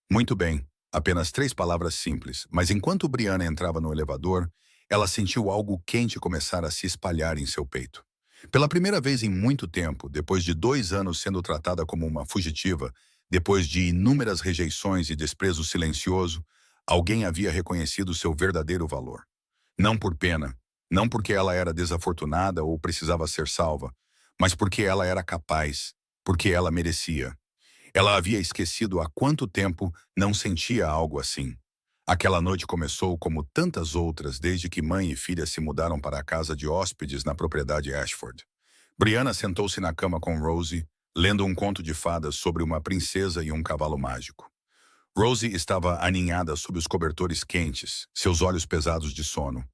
Muito bem, apenas 3 palavras simples, mas enquanto Brianna entrava no elevador, ela sentiu algo quente começar a se espalhar em seu peito. Pela primeira vez em muito tempo, depois de 2 anos sendo tratada como uma fugitiva, depois de inúmeras rejeições e desprezo silencioso, alguém havia reconhecido seu verdadeiro valor. Não por pena, não porque ela era desafortunada ou precisava ser salva, mas porque ela era capaz, porque ela merecia. Ela havia esquecido há quanto tempo não sentia algo assim. Aquela noite começou como tantas outras desde que mãe e filha se mudaram para a casa de hóspedes na propriedade Ashford. Brianna sentou-se na cama com Rosie, lendo um conto de fadas sobre uma princesa e um cavalo mágico. Rosie estava aninhada sob os cobertores quentes, seus olhos pesados de sono.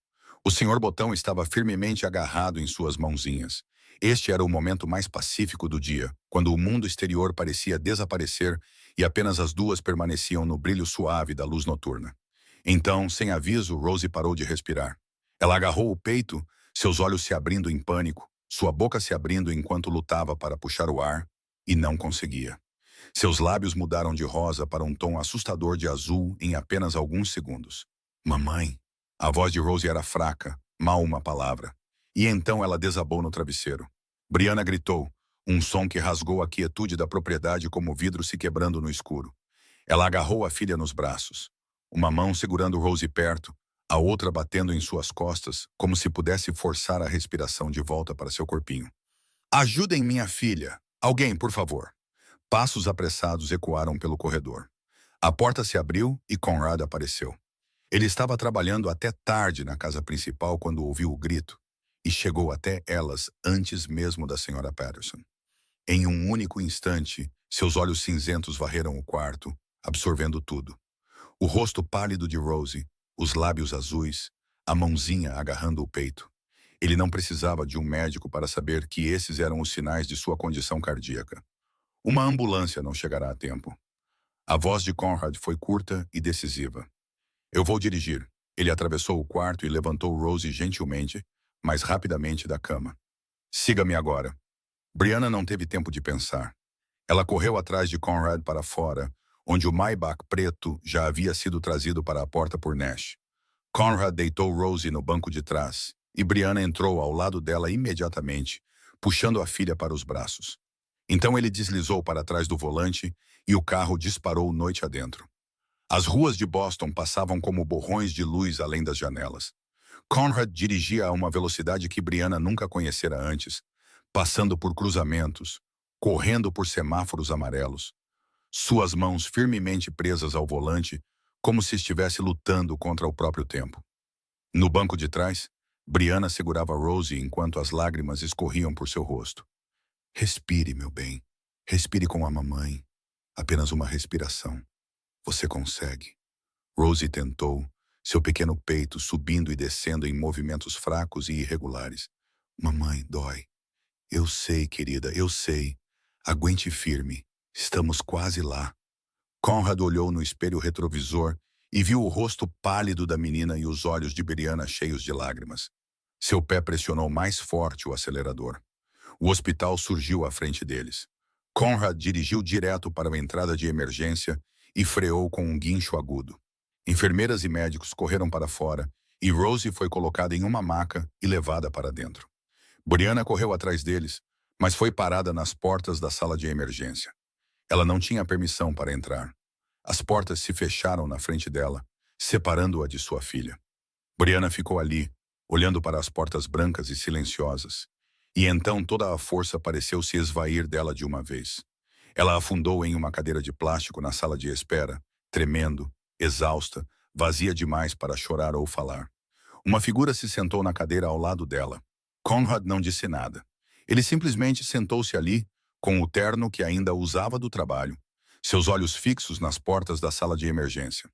O Senhor Botão estava firmemente agarrado em suas mãozinhas. Este era o momento mais pacífico do dia, quando o mundo exterior parecia desaparecer e apenas as duas permaneciam no brilho suave da luz noturna. Então, sem aviso, Rosie parou de respirar. Ela agarrou o peito, seus olhos se abrindo em pânico, sua boca se abrindo enquanto lutava para puxar o ar, e não conseguia. Seus lábios mudaram de rosa para um tom assustador de azul em apenas alguns segundos. Mamãe. A voz de Rosie era fraca, mal uma palavra. E então ela desabou no travesseiro. Brianna gritou, um som que rasgou a quietude da propriedade como vidro se quebrando no escuro. Ela agarrou a filha nos braços. Uma mão segurando Rosie perto, a outra batendo em suas costas, como se pudesse forçar a respiração de volta para seu corpinho. Ajudem minha filha! Alguém, por favor! Passos apressados ecoaram pelo corredor. A porta se abriu e Conrad apareceu. Ele estava trabalhando até tarde na casa principal quando ouviu o grito, e chegou até elas antes mesmo da Sra. Patterson. Em um único instante, seus olhos cinzentos varreram o quarto, absorvendo tudo. O rosto pálido de Rosie, os lábios azuis, a mãozinha agarrando o peito. Ele não precisava de um médico para saber que esses eram os sinais de sua condição cardíaca. Uma ambulância não chegará a tempo. A voz de Conrad foi curta e decisiva. Eu vou dirigir. Ele atravessou o quarto e levantou Rosie gentilmente, mas rapidamente da cama. Siga-me agora. Brianna não teve tempo de pensar. Ela correu atrás de Conrad para fora, onde o Maybach preto já havia sido trazido para a porta por Nash. Conrad deitou Rosie no banco de trás, e Brianna entrou ao lado dela imediatamente, puxando a filha para os braços. Então ele deslizou para trás do volante e o carro disparou noite adentro. As ruas de Boston passavam como borrões de luz além das janelas. Conrad dirigia a uma velocidade que Brianna nunca conhecera antes, passando por cruzamentos, correndo por semáforos amarelos, suas mãos firmemente presas ao volante, como se estivesse lutando contra o próprio tempo. No banco de trás, Brianna segurava Rosie enquanto as lágrimas escorriam por seu rosto. Respire, meu bem. Respire com a mamãe. Apenas uma respiração. Você consegue. Rosie tentou, seu pequeno peito subindo e descendo em movimentos fracos e irregulares. Mamãe, dói. Eu sei, querida, eu sei. Aguente firme. Estamos quase lá. Conrad olhou no espelho retrovisor e viu o rosto pálido da menina e os olhos de Brianna cheios de lágrimas. Seu pé pressionou mais forte o acelerador. O hospital surgiu à frente deles. Conrad dirigiu direto para a entrada de emergência e freou com um guincho agudo. Enfermeiras e médicos correram para fora e Rosie foi colocada em uma maca e levada para dentro. Brianna correu atrás deles, mas foi parada nas portas da sala de emergência. Ela não tinha permissão para entrar. As portas se fecharam na frente dela, separando-a de sua filha. Brianna ficou ali, olhando para as portas brancas e silenciosas. E então toda a força pareceu se esvair dela de uma vez. Ela afundou em uma cadeira de plástico na sala de espera, tremendo, exausta, vazia demais para chorar ou falar. Uma figura se sentou na cadeira ao lado dela. Conrad não disse nada. Ele simplesmente sentou-se ali, com o terno que ainda usava do trabalho, seus olhos fixos nas portas da sala de emergência.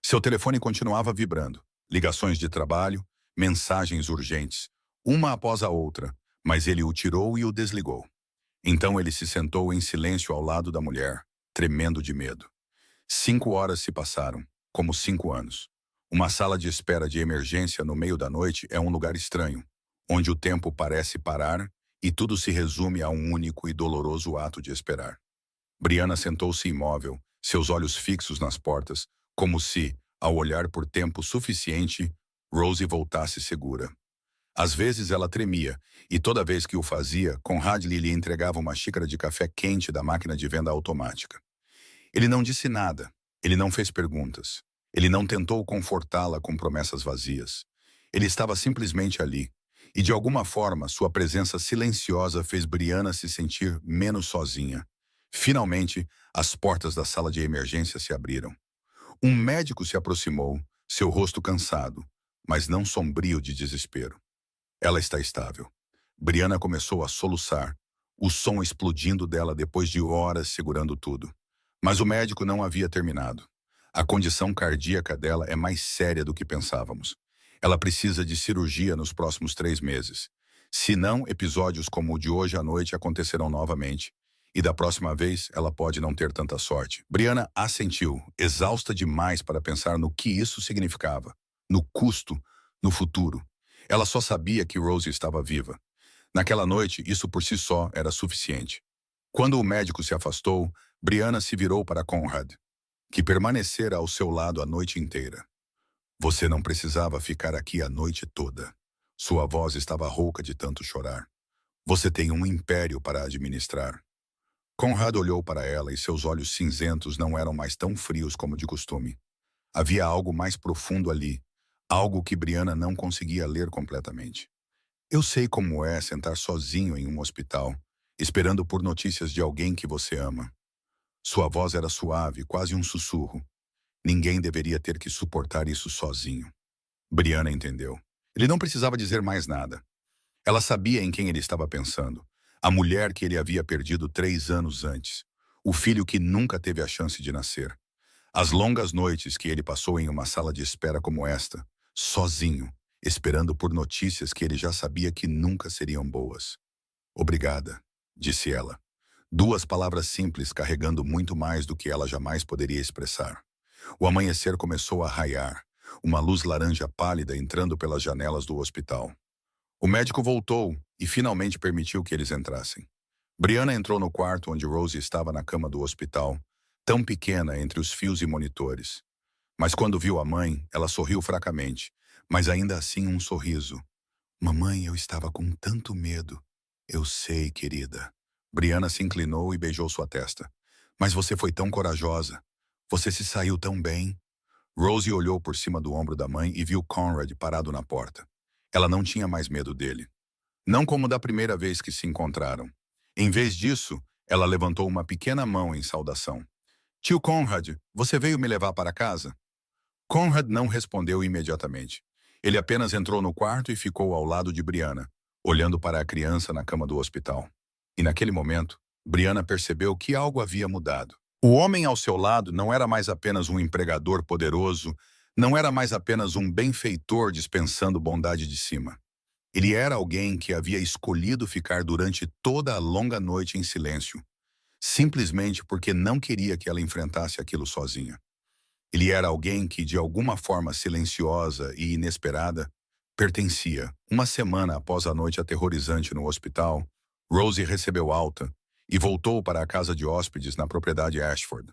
Seu telefone continuava vibrando. Ligações de trabalho, mensagens urgentes, uma após a outra, mas ele o tirou e o desligou. Então ele se sentou em silêncio ao lado da mulher, tremendo de medo. 5 horas se passaram, como 5 anos. Uma sala de espera de emergência no meio da noite é um lugar estranho, onde o tempo parece parar e tudo se resume a um único e doloroso ato de esperar. Brianna sentou-se imóvel, seus olhos fixos nas portas, como se, ao olhar por tempo suficiente, Rosie voltasse segura. Às vezes ela tremia, e toda vez que o fazia, Conrad lhe entregava uma xícara de café quente da máquina de venda automática. Ele não disse nada, ele não fez perguntas, ele não tentou confortá-la com promessas vazias. Ele estava simplesmente ali, e de alguma forma sua presença silenciosa fez Brianna se sentir menos sozinha. Finalmente, as portas da sala de emergência se abriram. Um médico se aproximou, seu rosto cansado, mas não sombrio de desespero. Ela está estável. Brianna começou a soluçar, o som explodindo dela depois de horas segurando tudo. Mas o médico não havia terminado. A condição cardíaca dela é mais séria do que pensávamos. Ela precisa de cirurgia nos próximos 3 meses. Se não, episódios como o de hoje à noite acontecerão novamente. E da próxima vez, ela pode não ter tanta sorte. Brianna assentiu, exausta demais para pensar no que isso significava. No custo, no futuro. Ela só sabia que Rosie estava viva. Naquela noite, isso por si só era suficiente. Quando o médico se afastou, Brianna se virou para Conrad, que permanecera ao seu lado a noite inteira. Você não precisava ficar aqui a noite toda. Sua voz estava rouca de tanto chorar. Você tem um império para administrar. Conrad olhou para ela e seus olhos cinzentos não eram mais tão frios como de costume. Havia algo mais profundo ali, algo que Brianna não conseguia ler completamente. Eu sei como é sentar sozinho em um hospital, esperando por notícias de alguém que você ama. Sua voz era suave, quase um sussurro. Ninguém deveria ter que suportar isso sozinho. Brianna entendeu. Ele não precisava dizer mais nada. Ela sabia em quem ele estava pensando. A mulher que ele havia perdido 3 anos antes. O filho que nunca teve a chance de nascer. As longas noites que ele passou em uma sala de espera como esta, sozinho, esperando por notícias que ele já sabia que nunca seriam boas. Obrigada, disse ela. 2 palavras simples carregando muito mais do que ela jamais poderia expressar. O amanhecer começou a raiar, uma luz laranja pálida entrando pelas janelas do hospital. O médico voltou e finalmente permitiu que eles entrassem. Brianna entrou no quarto onde Rosie estava na cama do hospital, tão pequena entre os fios e monitores. Mas quando viu a mãe, ela sorriu fracamente, mas ainda assim um sorriso. Mamãe, eu estava com tanto medo. Eu sei, querida. Brianna se inclinou e beijou sua testa. Mas você foi tão corajosa. Você se saiu tão bem. Rosie olhou por cima do ombro da mãe e viu Conrad parado na porta. Ela não tinha mais medo dele. Não como da primeira vez que se encontraram. Em vez disso, ela levantou uma pequena mão em saudação. Tio Conrad, você veio me levar para casa? Conrad não respondeu imediatamente. Ele apenas entrou no quarto e ficou ao lado de Brianna, olhando para a criança na cama do hospital. E naquele momento, Brianna percebeu que algo havia mudado. O homem ao seu lado não era mais apenas um empregador poderoso, não era mais apenas um benfeitor dispensando bondade de cima. Ele era alguém que havia escolhido ficar durante toda a longa noite em silêncio, simplesmente porque não queria que ela enfrentasse aquilo sozinha. Ele era alguém que, de alguma forma silenciosa e inesperada, pertencia. Uma semana após a noite aterrorizante no hospital, Rosie recebeu alta e voltou para a casa de hóspedes na propriedade Ashford.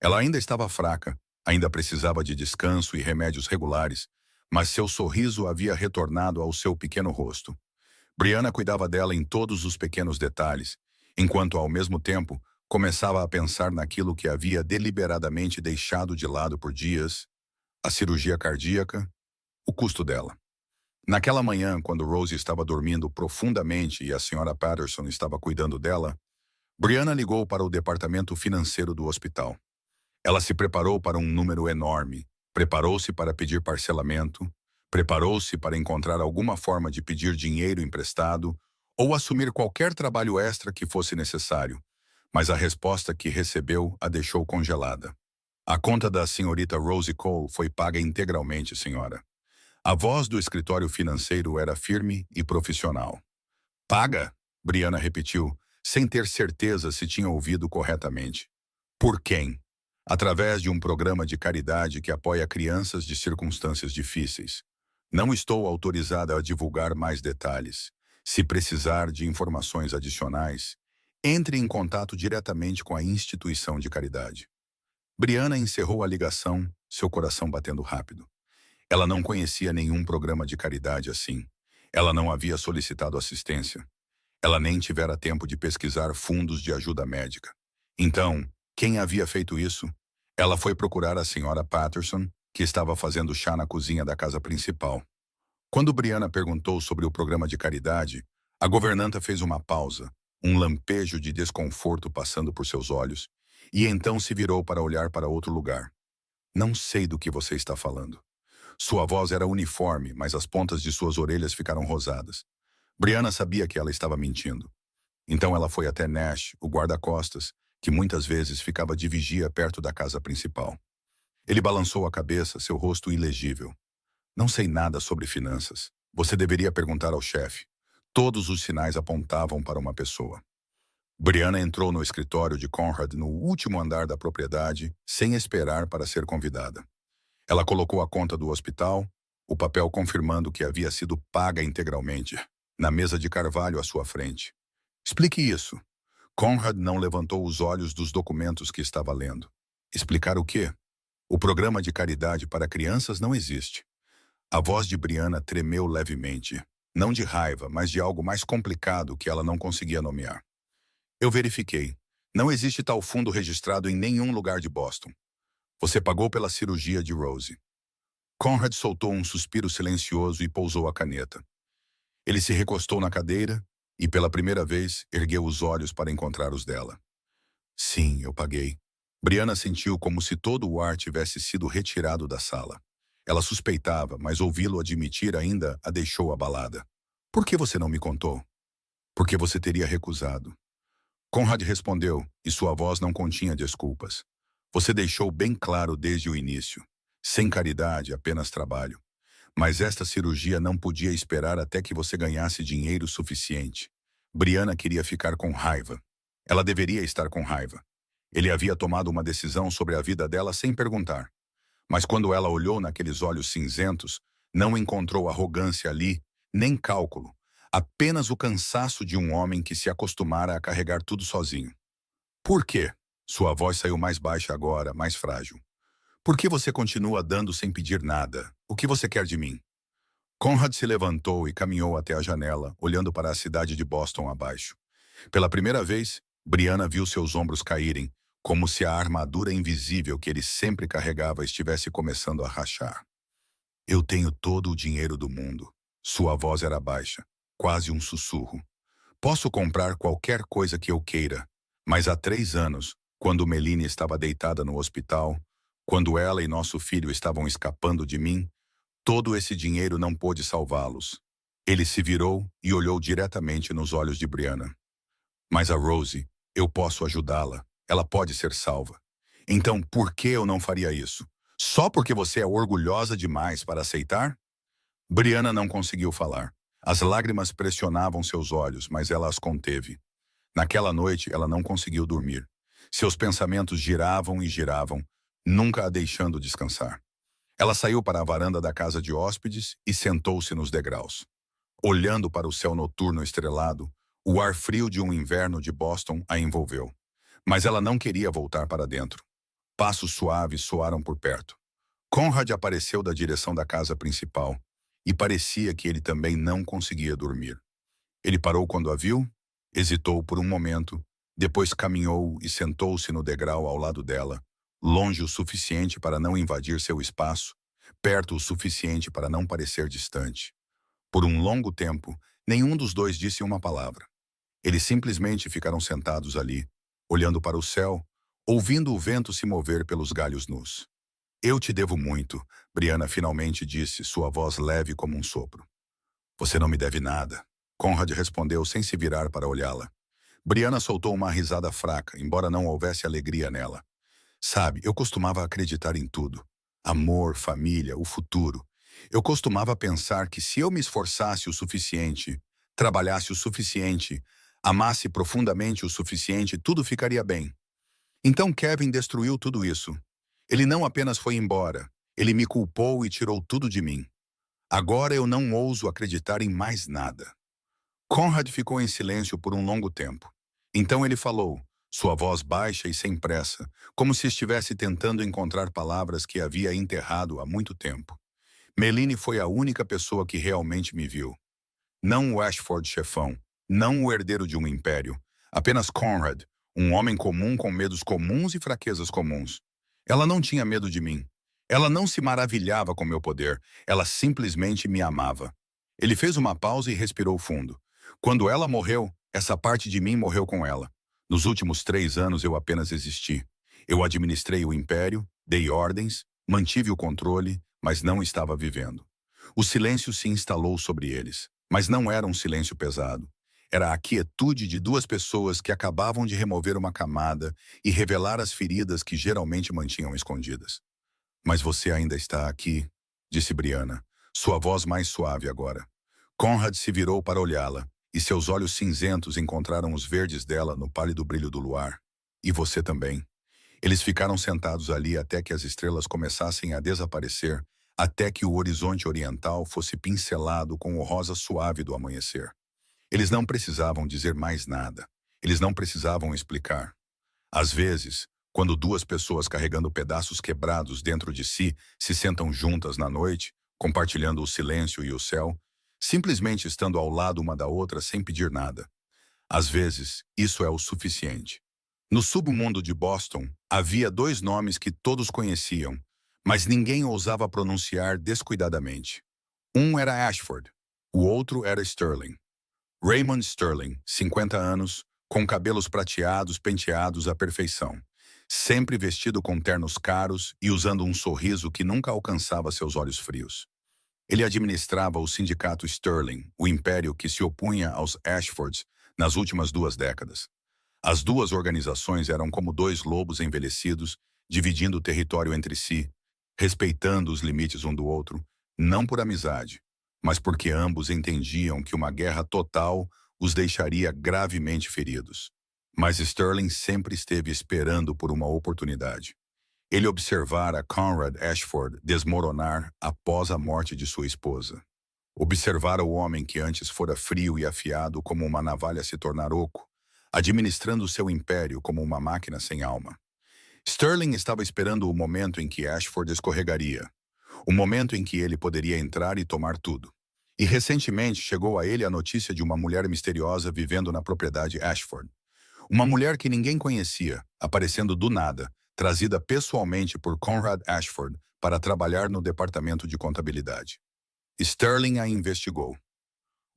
Ela ainda estava fraca, ainda precisava de descanso e remédios regulares, mas seu sorriso havia retornado ao seu pequeno rosto. Brianna cuidava dela em todos os pequenos detalhes, enquanto ao mesmo tempo começava a pensar naquilo que havia deliberadamente deixado de lado por dias, a cirurgia cardíaca, o custo dela. Naquela manhã, quando Rosie estava dormindo profundamente e a Sra. Patterson estava cuidando dela, Brianna ligou para o departamento financeiro do hospital. Ela se preparou para um número enorme, preparou-se para pedir parcelamento, preparou-se para encontrar alguma forma de pedir dinheiro emprestado ou assumir qualquer trabalho extra que fosse necessário, mas a resposta que recebeu a deixou congelada. A conta da senhorita Rosie Cole foi paga integralmente, senhora. A voz do escritório financeiro era firme e profissional. Paga? Brianna repetiu, sem ter certeza se tinha ouvido corretamente. Por quem? Através de um programa de caridade que apoia crianças de circunstâncias difíceis. Não estou autorizada a divulgar mais detalhes. Se precisar de informações adicionais, entre em contato diretamente com a instituição de caridade. Brianna encerrou a ligação, seu coração batendo rápido. Ela não conhecia nenhum programa de caridade assim. Ela não havia solicitado assistência. Ela nem tivera tempo de pesquisar fundos de ajuda médica. Então, quem havia feito isso? Ela foi procurar a senhora Patterson, que estava fazendo chá na cozinha da casa principal. Quando Brianna perguntou sobre o programa de caridade, a governanta fez uma pausa, um lampejo de desconforto passando por seus olhos, e então se virou para olhar para outro lugar. Não sei do que você está falando. Sua voz era uniforme, mas as pontas de suas orelhas ficaram rosadas. Brianna sabia que ela estava mentindo. Então ela foi até Nash, o guarda-costas, que muitas vezes ficava de vigia perto da casa principal. Ele balançou a cabeça, seu rosto ilegível. Não sei nada sobre finanças. Você deveria perguntar ao chefe. Todos os sinais apontavam para uma pessoa. Brianna entrou no escritório de Conrad no último andar da propriedade, sem esperar para ser convidada. Ela colocou a conta do hospital, o papel confirmando que havia sido paga integralmente, na mesa de carvalho à sua frente. Explique isso. Conrad não levantou os olhos dos documentos que estava lendo. Explicar o quê? O programa de caridade para crianças não existe. A voz de Brianna tremeu levemente, não de raiva, mas de algo mais complicado que ela não conseguia nomear. Eu verifiquei. Não existe tal fundo registrado em nenhum lugar de Boston. Você pagou pela cirurgia de Rosie. Conrad soltou um suspiro silencioso e pousou a caneta. Ele se recostou na cadeira e, pela primeira vez, ergueu os olhos para encontrar os dela. Sim, eu paguei. Brianna sentiu como se todo o ar tivesse sido retirado da sala. Ela suspeitava, mas ouvi-lo admitir ainda a deixou abalada. Por que você não me contou? Porque você teria recusado. Conrad respondeu, e sua voz não continha desculpas. Você deixou bem claro desde o início. Sem caridade, apenas trabalho. Mas esta cirurgia não podia esperar até que você ganhasse dinheiro suficiente. Brianna queria ficar com raiva. Ela deveria estar com raiva. Ele havia tomado uma decisão sobre a vida dela sem perguntar. Mas quando ela olhou naqueles olhos cinzentos, não encontrou arrogância ali, nem cálculo. Apenas o cansaço de um homem que se acostumara a carregar tudo sozinho. Por quê? Sua voz saiu mais baixa agora, mais frágil. Por que você continua dando sem pedir nada? O que você quer de mim? Conrad se levantou e caminhou até a janela, olhando para a cidade de Boston abaixo. Pela primeira vez, Brianna viu seus ombros caírem, como se a armadura invisível que ele sempre carregava estivesse começando a rachar. Eu tenho todo o dinheiro do mundo. Sua voz era baixa, quase um sussurro. Posso comprar qualquer coisa que eu queira, mas há 3 anos, quando Meline estava deitada no hospital, quando ela e nosso filho estavam escapando de mim, todo esse dinheiro não pôde salvá-los. Ele se virou e olhou diretamente nos olhos de Brianna. Mas a Rosie, eu posso ajudá-la. Ela pode ser salva. Então, por que eu não faria isso? Só porque você é orgulhosa demais para aceitar? Brianna não conseguiu falar. As lágrimas pressionavam seus olhos, mas ela as conteve. Naquela noite, ela não conseguiu dormir. Seus pensamentos giravam e giravam, nunca a deixando descansar. Ela saiu para a varanda da casa de hóspedes e sentou-se nos degraus. Olhando para o céu noturno estrelado, o ar frio de um inverno de Boston a envolveu. Mas ela não queria voltar para dentro. Passos suaves soaram por perto. Conrad apareceu da direção da casa principal, e parecia que ele também não conseguia dormir. Ele parou quando a viu, hesitou por um momento, depois caminhou e sentou-se no degrau ao lado dela, longe o suficiente para não invadir seu espaço, perto o suficiente para não parecer distante. Por um longo tempo, nenhum dos dois disse uma palavra. Eles simplesmente ficaram sentados ali, olhando para o céu, ouvindo o vento se mover pelos galhos nus. Eu te devo muito, Brianna finalmente disse, sua voz leve como um sopro. Você não me deve nada, Conrad respondeu sem se virar para olhá-la. Brianna soltou uma risada fraca, embora não houvesse alegria nela. Sabe, eu costumava acreditar em tudo. Amor, família, o futuro. Eu costumava pensar que se eu me esforçasse o suficiente, trabalhasse o suficiente, amasse profundamente o suficiente, tudo ficaria bem. Então Kevin destruiu tudo isso. Ele não apenas foi embora, ele me culpou e tirou tudo de mim. Agora eu não ouso acreditar em mais nada. Conrad ficou em silêncio por um longo tempo. Então ele falou, sua voz baixa e sem pressa, como se estivesse tentando encontrar palavras que havia enterrado há muito tempo. Meline foi a única pessoa que realmente me viu. Não o Ashford chefão, não o herdeiro de um império, apenas Conrad, um homem comum com medos comuns e fraquezas comuns. Ela não tinha medo de mim. Ela não se maravilhava com meu poder, ela simplesmente me amava. Ele fez uma pausa e respirou fundo. Quando ela morreu, essa parte de mim morreu com ela. Nos últimos 3 anos eu apenas existi. Eu administrei o império, dei ordens, mantive o controle, mas não estava vivendo. O silêncio se instalou sobre eles, mas não era um silêncio pesado. Era a quietude de duas pessoas que acabavam de remover uma camada e revelar as feridas que geralmente mantinham escondidas. Mas você ainda está aqui, disse Brianna, sua voz mais suave agora. Conrad se virou para olhá-la, e seus olhos cinzentos encontraram os verdes dela no pálido brilho do luar. E você também. Eles ficaram sentados ali até que as estrelas começassem a desaparecer, até que o horizonte oriental fosse pincelado com o rosa suave do amanhecer. Eles não precisavam dizer mais nada. Eles não precisavam explicar. Às vezes, quando duas pessoas carregando pedaços quebrados dentro de si se sentam juntas na noite, compartilhando o silêncio e o céu, simplesmente estando ao lado uma da outra sem pedir nada. Às vezes, isso é o suficiente. No submundo de Boston, havia dois nomes que todos conheciam, mas ninguém ousava pronunciar descuidadamente. Um era Ashford, o outro era Sterling. Raymond Sterling, 50 anos, com cabelos prateados penteados à perfeição, sempre vestido com ternos caros e usando um sorriso que nunca alcançava seus olhos frios. Ele administrava o sindicato Sterling, o império que se opunha aos Ashfords nas últimas 2 décadas. As duas organizações eram como dois lobos envelhecidos, dividindo o território entre si, respeitando os limites um do outro, não por amizade, mas porque ambos entendiam que uma guerra total os deixaria gravemente feridos. Mas Sterling sempre esteve esperando por uma oportunidade. Ele observara Conrad Ashford desmoronar após a morte de sua esposa. Observara o homem que antes fora frio e afiado como uma navalha se tornar oco, administrando seu império como uma máquina sem alma. Sterling estava esperando o momento em que Ashford escorregaria, o momento em que ele poderia entrar e tomar tudo. E recentemente chegou a ele a notícia de uma mulher misteriosa vivendo na propriedade Ashford. Uma mulher que ninguém conhecia, aparecendo do nada, trazida pessoalmente por Conrad Ashford para trabalhar no departamento de contabilidade. Sterling a investigou.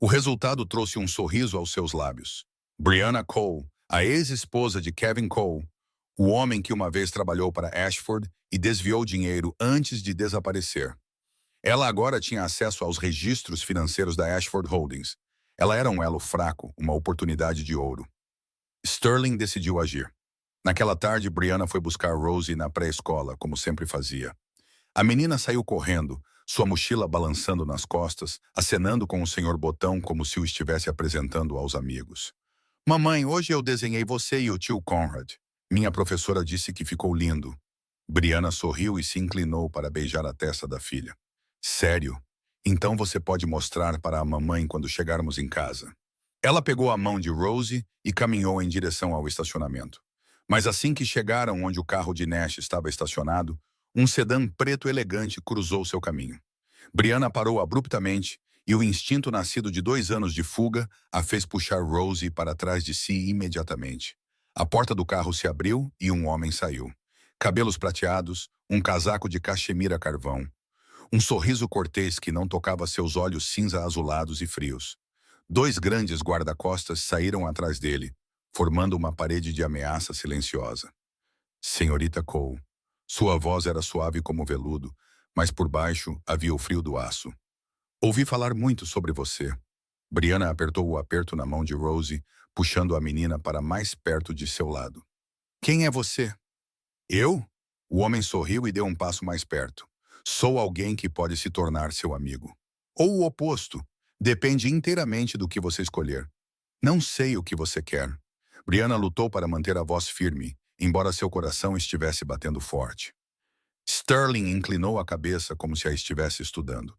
O resultado trouxe um sorriso aos seus lábios. Brianna Cole, a ex-esposa de Kevin Cole, o homem que uma vez trabalhou para Ashford e desviou dinheiro antes de desaparecer. Ela agora tinha acesso aos registros financeiros da Ashford Holdings. Ela era um elo fraco, uma oportunidade de ouro. Sterling decidiu agir. Naquela tarde, Brianna foi buscar Rosie na pré-escola, como sempre fazia. A menina saiu correndo, sua mochila balançando nas costas, acenando com o Sr. Botão como se o estivesse apresentando aos amigos. Mamãe, hoje eu desenhei você e o tio Conrad. Minha professora disse que ficou lindo. Brianna sorriu e se inclinou para beijar a testa da filha. Sério? Então você pode mostrar para a mamãe quando chegarmos em casa. Ela pegou a mão de Rosie e caminhou em direção ao estacionamento. Mas assim que chegaram onde o carro de Nash estava estacionado, um sedã preto elegante cruzou seu caminho. Brianna parou abruptamente e o instinto nascido de 2 anos de fuga a fez puxar Rosie para trás de si imediatamente. A porta do carro se abriu e um homem saiu. Cabelos prateados, um casaco de cachemira carvão. Um sorriso cortês que não tocava seus olhos cinza-azulados e frios. 2 grandes guarda-costas saíram atrás dele, formando uma parede de ameaça silenciosa. Senhorita Cole. Sua voz era suave como veludo, mas por baixo havia o frio do aço. Ouvi falar muito sobre você. Brianna apertou o aperto na mão de Rosie, puxando a menina para mais perto de seu lado. Quem é você? Eu? O homem sorriu e deu um passo mais perto. Sou alguém que pode se tornar seu amigo. Ou o oposto. Depende inteiramente do que você escolher. Não sei o que você quer. Brianna lutou para manter a voz firme, embora seu coração estivesse batendo forte. Sterling inclinou a cabeça como se a estivesse estudando.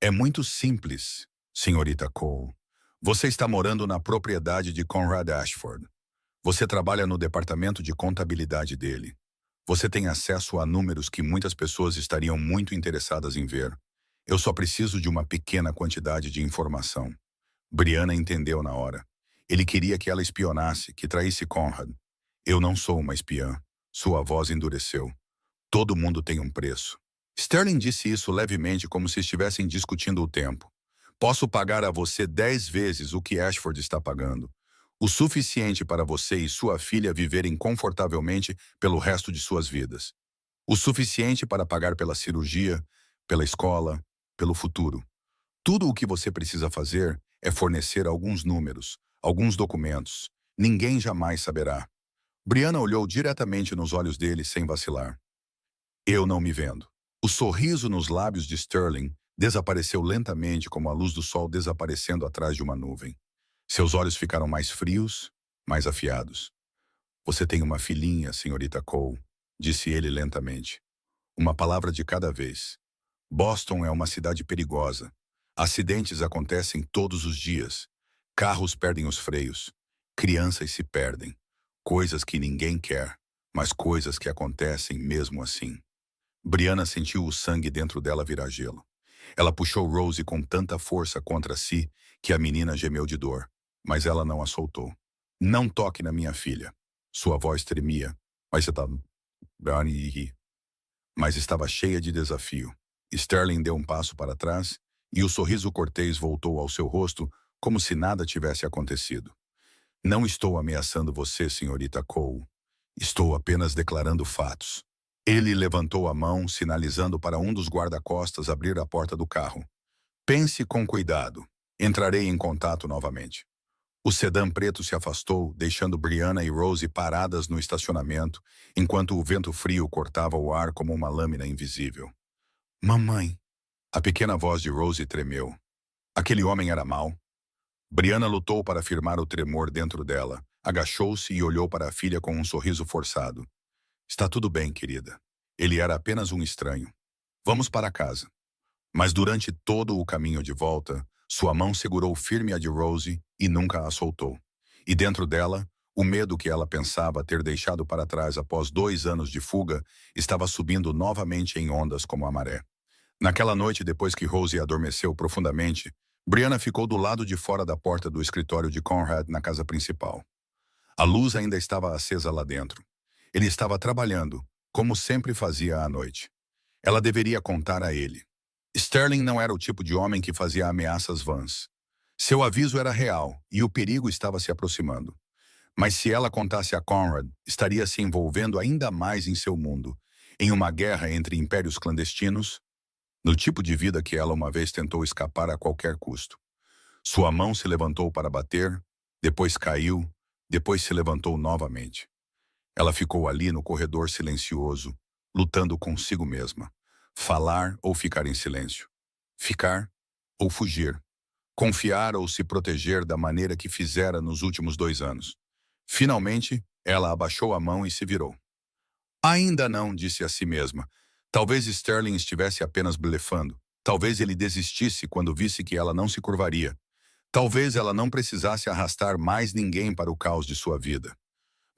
É muito simples, senhorita Cole. Você está morando na propriedade de Conrad Ashford. Você trabalha no departamento de contabilidade dele. Você tem acesso a números que muitas pessoas estariam muito interessadas em ver. Eu só preciso de uma pequena quantidade de informação. Brianna entendeu na hora. Ele queria que ela espionasse, que traísse Conrad. Eu não sou uma espiã. Sua voz endureceu. Todo mundo tem um preço. Sterling disse isso levemente como se estivessem discutindo o tempo. Posso pagar a você 10 vezes o que Ashford está pagando. O suficiente para você e sua filha viverem confortavelmente pelo resto de suas vidas. O suficiente para pagar pela cirurgia, pela escola, pelo futuro. Tudo o que você precisa fazer é fornecer alguns números, alguns documentos. Ninguém jamais saberá. Brianna olhou diretamente nos olhos dele sem vacilar. Eu não me vendo. O sorriso nos lábios de Sterling desapareceu lentamente como a luz do sol desaparecendo atrás de uma nuvem. Seus olhos ficaram mais frios, mais afiados. Você tem uma filhinha, senhorita Cole, disse ele lentamente. Uma palavra de cada vez. Boston é uma cidade perigosa. Acidentes acontecem todos os dias. Carros perdem os freios. Crianças se perdem. Coisas que ninguém quer, mas coisas que acontecem mesmo assim. Brianna sentiu o sangue dentro dela virar gelo. Ela puxou Rosie com tanta força contra si que a menina gemeu de dor, mas ela não a soltou. Não toque na minha filha. Sua voz tremia. Mas você tá... Mas estava cheia de desafio. Sterling deu um passo para trás e o sorriso cortês voltou ao seu rosto como se nada tivesse acontecido. Não estou ameaçando você, senhorita Cole. Estou apenas declarando fatos. Ele levantou a mão, sinalizando para um dos guarda-costas abrir a porta do carro. Pense com cuidado. Entrarei em contato novamente. O sedã preto se afastou, deixando Brianna e Rosie paradas no estacionamento, enquanto o vento frio cortava o ar como uma lâmina invisível. Mamãe! A pequena voz de Rosie tremeu. Aquele homem era mau. Brianna lutou para firmar o tremor dentro dela, agachou-se e olhou para a filha com um sorriso forçado. Está tudo bem, querida. Ele era apenas um estranho. Vamos para casa. Mas durante todo o caminho de volta, sua mão segurou firme a de Rosie e nunca a soltou. E dentro dela, o medo que ela pensava ter deixado para trás após 2 anos de fuga estava subindo novamente em ondas como a maré. Naquela noite, depois que Rosie adormeceu profundamente, Brianna ficou do lado de fora da porta do escritório de Conrad na casa principal. A luz ainda estava acesa lá dentro. Ele estava trabalhando, como sempre fazia à noite. Ela deveria contar a ele. Sterling não era o tipo de homem que fazia ameaças vãs. Seu aviso era real e o perigo estava se aproximando. Mas se ela contasse a Conrad, estaria se envolvendo ainda mais em seu mundo, em uma guerra entre impérios clandestinos, no tipo de vida que ela uma vez tentou escapar a qualquer custo. Sua mão se levantou para bater, depois caiu, depois se levantou novamente. Ela ficou ali no corredor silencioso, lutando consigo mesma. Falar ou ficar em silêncio. Ficar ou fugir. Confiar ou se proteger da maneira que fizera nos últimos 2 anos. Finalmente, ela abaixou a mão e se virou. Ainda não, disse a si mesma. Talvez Sterling estivesse apenas blefando. Talvez ele desistisse quando visse que ela não se curvaria. Talvez ela não precisasse arrastar mais ninguém para o caos de sua vida.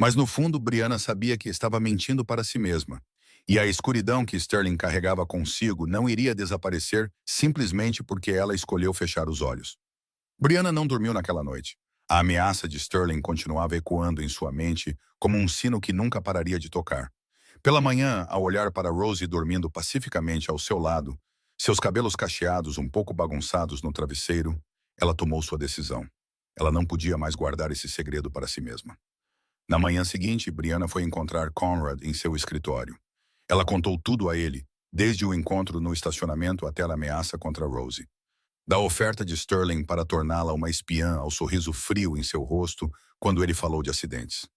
Mas no fundo, Brianna sabia que estava mentindo para si mesma. E a escuridão que Sterling carregava consigo não iria desaparecer simplesmente porque ela escolheu fechar os olhos. Brianna não dormiu naquela noite. A ameaça de Sterling continuava ecoando em sua mente como um sino que nunca pararia de tocar. Pela manhã, ao olhar para Rosie dormindo pacificamente ao seu lado, seus cabelos cacheados um pouco bagunçados no travesseiro, ela tomou sua decisão. Ela não podia mais guardar esse segredo para si mesma. Na manhã seguinte, Brianna foi encontrar Conrad em seu escritório. Ela contou tudo a ele, desde o encontro no estacionamento até a ameaça contra Rosie. Da oferta de Sterling para torná-la uma espiã ao sorriso frio em seu rosto quando ele falou de acidentes.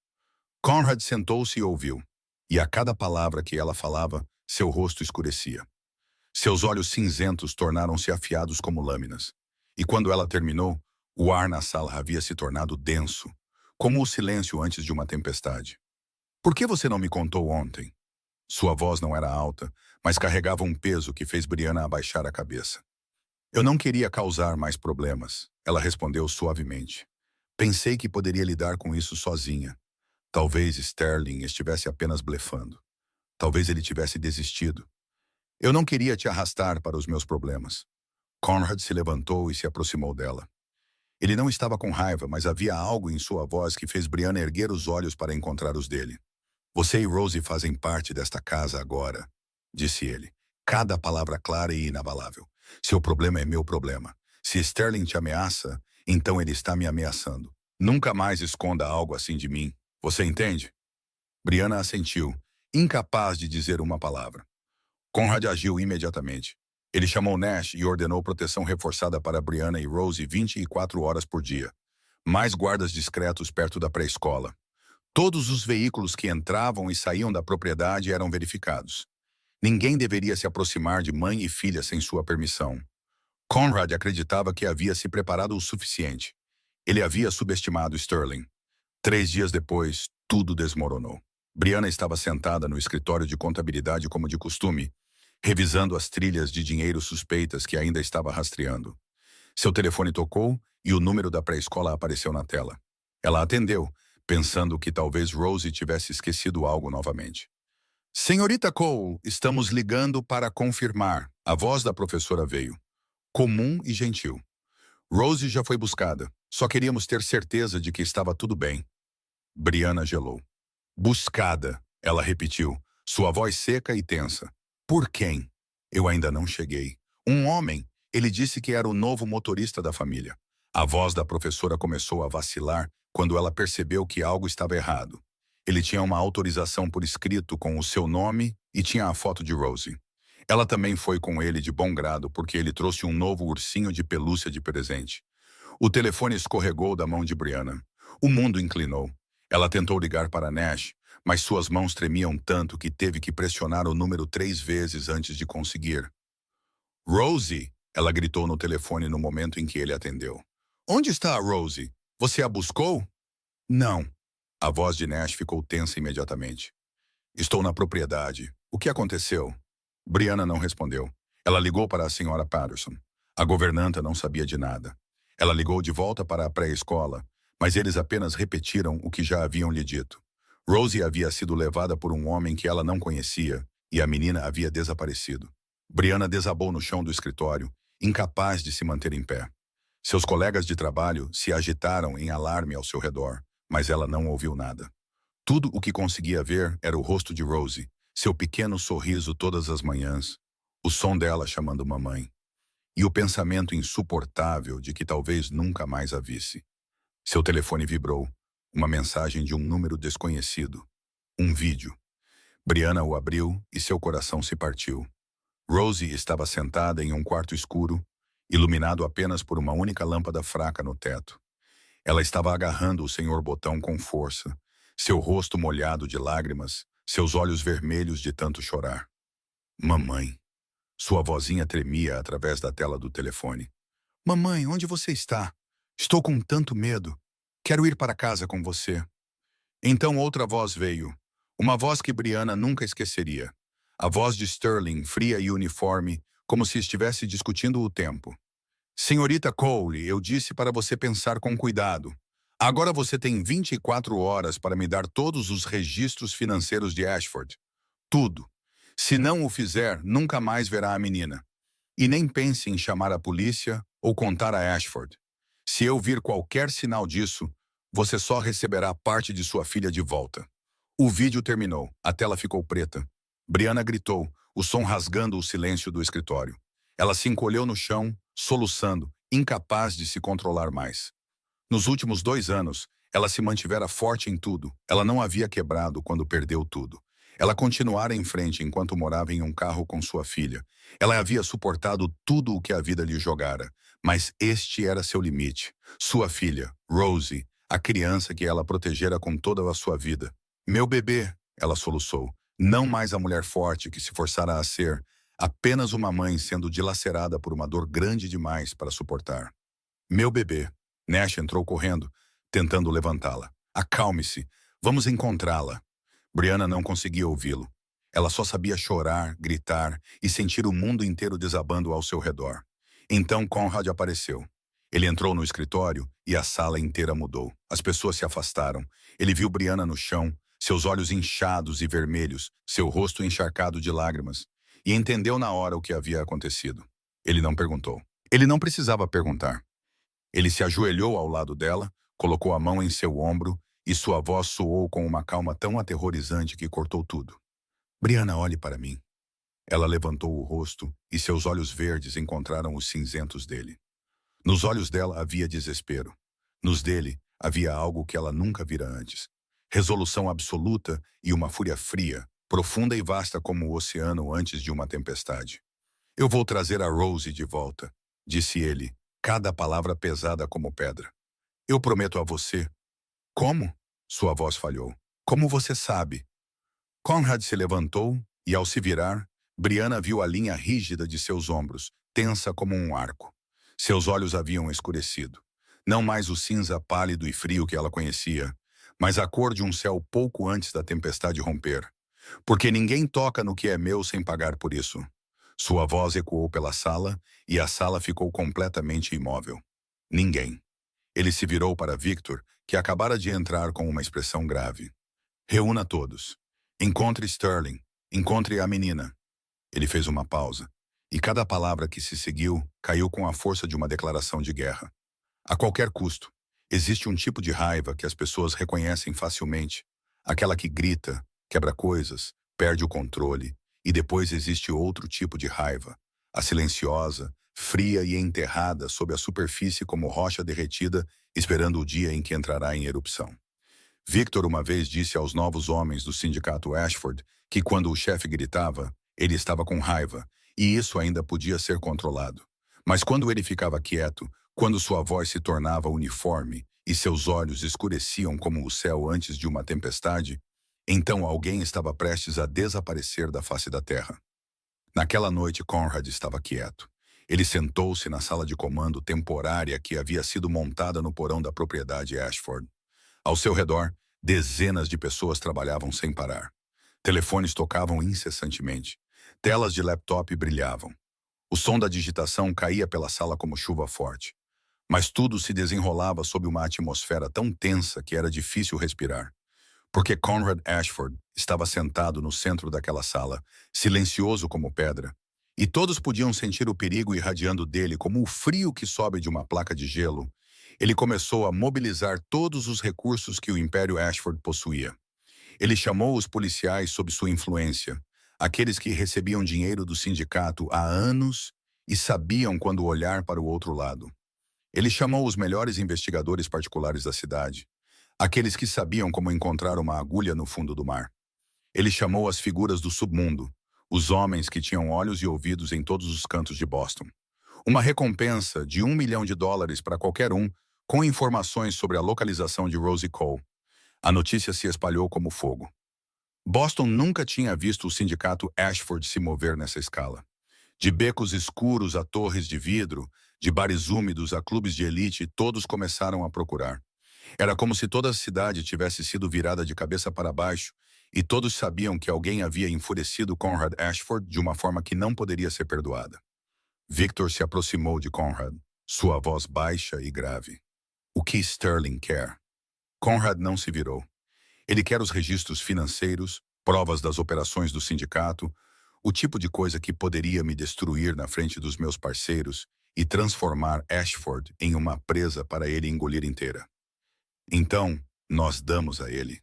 Conrad sentou-se e ouviu, e a cada palavra que ela falava, seu rosto escurecia. Seus olhos cinzentos tornaram-se afiados como lâminas. E quando ela terminou, o ar na sala havia se tornado denso, como o silêncio antes de uma tempestade. Por que você não me contou ontem? Sua voz não era alta, mas carregava um peso que fez Brianna abaixar a cabeça. Eu não queria causar mais problemas, ela respondeu suavemente. Pensei que poderia lidar com isso sozinha. Talvez Sterling estivesse apenas blefando. Talvez ele tivesse desistido. Eu não queria te arrastar para os meus problemas. Conrad se levantou e se aproximou dela. Ele não estava com raiva, mas havia algo em sua voz que fez Brianna erguer os olhos para encontrar os dele. Você e Rosie fazem parte desta casa agora, disse ele. Cada palavra clara e inabalável. Seu problema é meu problema. Se Sterling te ameaça, então ele está me ameaçando. Nunca mais esconda algo assim de mim. Você entende? Brianna assentiu, incapaz de dizer uma palavra. Conrad agiu imediatamente. Ele chamou Nash e ordenou proteção reforçada para Brianna e Rosie 24 horas por dia. Mais guardas discretos perto da pré-escola. Todos os veículos que entravam e saíam da propriedade eram verificados. Ninguém deveria se aproximar de mãe e filha sem sua permissão. Conrad acreditava que havia se preparado o suficiente. Ele havia subestimado Sterling. 3 dias depois, tudo desmoronou. Brianna estava sentada no escritório de contabilidade como de costume, revisando as trilhas de dinheiro suspeitas que ainda estava rastreando. Seu telefone tocou e o número da pré-escola apareceu na tela. Ela atendeu, pensando que talvez Rosie tivesse esquecido algo novamente. Senhorita Cole, estamos ligando para confirmar. A voz da professora veio. Comum e gentil. Rosie já foi buscada. Só queríamos ter certeza de que estava tudo bem. Brianna gelou. Buscada, ela repetiu, sua voz seca e tensa. Por quem? Eu ainda não cheguei. Um homem. Ele disse que era o novo motorista da família. A voz da professora começou a vacilar quando ela percebeu que algo estava errado. Ele tinha uma autorização por escrito com o seu nome e tinha a foto de Rosie. Ela também foi com ele de bom grado porque ele trouxe um novo ursinho de pelúcia de presente. O telefone escorregou da mão de Brianna. O mundo inclinou. Ela tentou ligar para Nash, mas suas mãos tremiam tanto que teve que pressionar o número 3 vezes antes de conseguir. Rosie! Ela gritou no telefone no momento em que ele atendeu. Onde está a Rosie? Você a buscou? Não. A voz de Nash ficou tensa imediatamente. Estou na propriedade. O que aconteceu? Brianna não respondeu. Ela ligou para a senhora Patterson. A governanta não sabia de nada. Ela ligou de volta para a pré-escola, mas eles apenas repetiram o que já haviam lhe dito. Rosie havia sido levada por um homem que ela não conhecia e a menina havia desaparecido. Brianna desabou no chão do escritório, incapaz de se manter em pé. Seus colegas de trabalho se agitaram em alarme ao seu redor, mas ela não ouviu nada. Tudo o que conseguia ver era o rosto de Rosie, seu pequeno sorriso todas as manhãs, o som dela chamando mamãe, e o pensamento insuportável de que talvez nunca mais a visse. Seu telefone vibrou, uma mensagem de um número desconhecido. Um vídeo. Brianna o abriu e seu coração se partiu. Rosie estava sentada em um quarto escuro, iluminado apenas por uma única lâmpada fraca no teto. Ela estava agarrando o senhor botão com força, seu rosto molhado de lágrimas, seus olhos vermelhos de tanto chorar. Mamãe. Sua vozinha tremia através da tela do telefone. Mamãe, onde você está? Estou com tanto medo. Quero ir para casa com você. Então outra voz veio. Uma voz que Brianna nunca esqueceria. A voz de Sterling, fria e uniforme, como se estivesse discutindo o tempo. Senhorita Cole, eu disse para você pensar com cuidado. Agora você tem 24 horas para me dar todos os registros financeiros de Ashford. Tudo. Se não o fizer, nunca mais verá a menina. E nem pense em chamar a polícia ou contar a Ashford. Se eu vir qualquer sinal disso, você só receberá parte de sua filha de volta. O vídeo terminou. A tela ficou preta. Brianna gritou, o som rasgando o silêncio do escritório. Ela se encolheu no chão, soluçando, incapaz de se controlar mais. Nos últimos 2 anos, ela se mantivera forte em tudo. Ela não havia quebrado quando perdeu tudo. Ela continuara em frente enquanto morava em um carro com sua filha. Ela havia suportado tudo o que a vida lhe jogara, mas este era seu limite. Sua filha, Rosie, a criança que ela protegera com toda a sua vida. Meu bebê, ela soluçou. Não mais a mulher forte que se forçara a ser, apenas uma mãe sendo dilacerada por uma dor grande demais para suportar. Meu bebê. Nash entrou correndo, tentando levantá-la. Acalme-se. Vamos encontrá-la. Brianna não conseguia ouvi-lo. Ela só sabia chorar, gritar e sentir o mundo inteiro desabando ao seu redor. Então Conrad apareceu. Ele entrou no escritório e a sala inteira mudou. As pessoas se afastaram. Ele viu Brianna no chão, seus olhos inchados e vermelhos, seu rosto encharcado de lágrimas, e entendeu na hora o que havia acontecido. Ele não perguntou. Ele não precisava perguntar. Ele se ajoelhou ao lado dela, colocou a mão em seu ombro e sua voz soou com uma calma tão aterrorizante que cortou tudo. Brianna, olhe para mim. Ela levantou o rosto e seus olhos verdes encontraram os cinzentos dele. Nos olhos dela havia desespero. Nos dele havia algo que ela nunca vira antes. Resolução absoluta e uma fúria fria, profunda e vasta como o oceano antes de uma tempestade. Eu vou trazer a Rosie de volta, disse ele, cada palavra pesada como pedra. Eu prometo a você. Como? Sua voz falhou. Como você sabe? Conrad se levantou e, ao se virar, Brianna viu a linha rígida de seus ombros, tensa como um arco. Seus olhos haviam escurecido. Não mais o cinza pálido e frio que ela conhecia, mas a cor de um céu pouco antes da tempestade romper. Porque ninguém toca no que é meu sem pagar por isso. Sua voz ecoou pela sala e a sala ficou completamente imóvel. Ninguém. Ele se virou para Victor, que acabara de entrar com uma expressão grave. Reúna todos. Encontre Sterling. Encontre a menina. Ele fez uma pausa, e cada palavra que se seguiu caiu com a força de uma declaração de guerra. A qualquer custo, existe um tipo de raiva que as pessoas reconhecem facilmente. Aquela que grita, quebra coisas, perde o controle, e depois existe outro tipo de raiva, a silenciosa, fria e enterrada sob a superfície como rocha derretida, esperando o dia em que entrará em erupção. Victor uma vez disse aos novos homens do sindicato Ashford que quando o chefe gritava, ele estava com raiva, e isso ainda podia ser controlado. Mas quando ele ficava quieto, quando sua voz se tornava uniforme e seus olhos escureciam como o céu antes de uma tempestade, então alguém estava prestes a desaparecer da face da terra. Naquela noite, Conrad estava quieto. Ele sentou-se na sala de comando temporária que havia sido montada no porão da propriedade Ashford. Ao seu redor, dezenas de pessoas trabalhavam sem parar. Telefones tocavam incessantemente. Telas de laptop brilhavam. O som da digitação caía pela sala como chuva forte. Mas tudo se desenrolava sob uma atmosfera tão tensa que era difícil respirar. Porque Conrad Ashford estava sentado no centro daquela sala, silencioso como pedra, e todos podiam sentir o perigo irradiando dele como o frio que sobe de uma placa de gelo. Ele começou a mobilizar todos os recursos que o Império Ashford possuía. Ele chamou os policiais sob sua influência, aqueles que recebiam dinheiro do sindicato há anos e sabiam quando olhar para o outro lado. Ele chamou os melhores investigadores particulares da cidade, aqueles que sabiam como encontrar uma agulha no fundo do mar. Ele chamou as figuras do submundo, os homens que tinham olhos e ouvidos em todos os cantos de Boston. Uma recompensa de $1 milhão para qualquer um, com informações sobre a localização de Rosie Cole. A notícia se espalhou como fogo. Boston nunca tinha visto o sindicato Ashford se mover nessa escala. De becos escuros a torres de vidro, de bares úmidos a clubes de elite, todos começaram a procurar. Era como se toda a cidade tivesse sido virada de cabeça para baixo e todos sabiam que alguém havia enfurecido Conrad Ashford de uma forma que não poderia ser perdoada. Victor se aproximou de Conrad, sua voz baixa e grave. O que Sterling quer? Conrad não se virou. Ele quer os registros financeiros, provas das operações do sindicato, o tipo de coisa que poderia me destruir na frente dos meus parceiros e transformar Ashford em uma presa para ele engolir inteira. Então, nós damos a ele.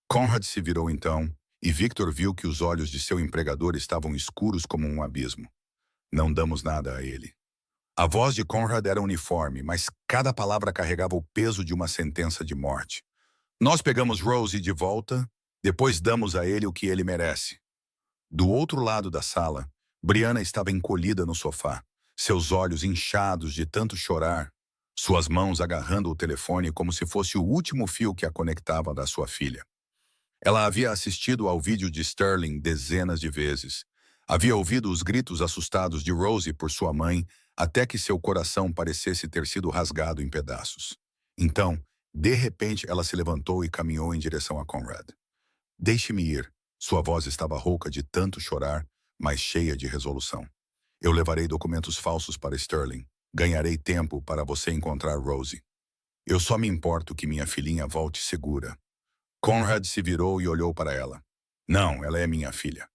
Conrad se virou então, e Victor viu que os olhos de seu empregador estavam escuros como um abismo. Não damos nada a ele. A voz de Conrad era uniforme, mas cada palavra carregava o peso de uma sentença de morte. Nós pegamos Rosie de volta, depois damos a ele o que ele merece. Do outro lado da sala, Brianna estava encolhida no sofá, seus olhos inchados de tanto chorar, suas mãos agarrando o telefone como se fosse o último fio que a conectava da sua filha. Ela havia assistido ao vídeo de Sterling dezenas de vezes. Havia ouvido os gritos assustados de Rosie por sua mãe, até que seu coração parecesse ter sido rasgado em pedaços. Então, de repente, ela se levantou e caminhou em direção a Conrad. Deixe-me ir. Sua voz estava rouca de tanto chorar, mas cheia de resolução. Eu levarei documentos falsos para Sterling. Ganharei tempo para você encontrar Rosie. Eu só me importo que minha filhinha volte segura. Conrad se virou e olhou para ela. Não, ela é minha filha.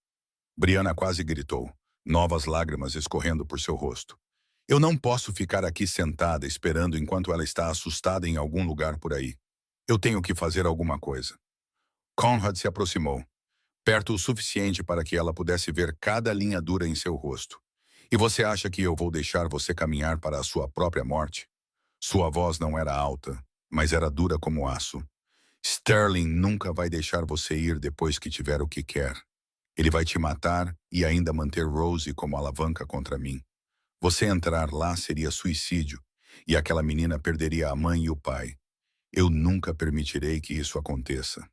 Brianna quase gritou, novas lágrimas escorrendo por seu rosto. Eu não posso ficar aqui sentada esperando enquanto ela está assustada em algum lugar por aí. Eu tenho que fazer alguma coisa. Conrad se aproximou, perto o suficiente para que ela pudesse ver cada linha dura em seu rosto. E você acha que eu vou deixar você caminhar para a sua própria morte? Sua voz não era alta, mas era dura como aço. Sterling nunca vai deixar você ir depois que tiver o que quer. Ele vai te matar e ainda manter Rosie como alavanca contra mim. Você entrar lá seria suicídio, e aquela menina perderia a mãe e o pai. Eu nunca permitirei que isso aconteça.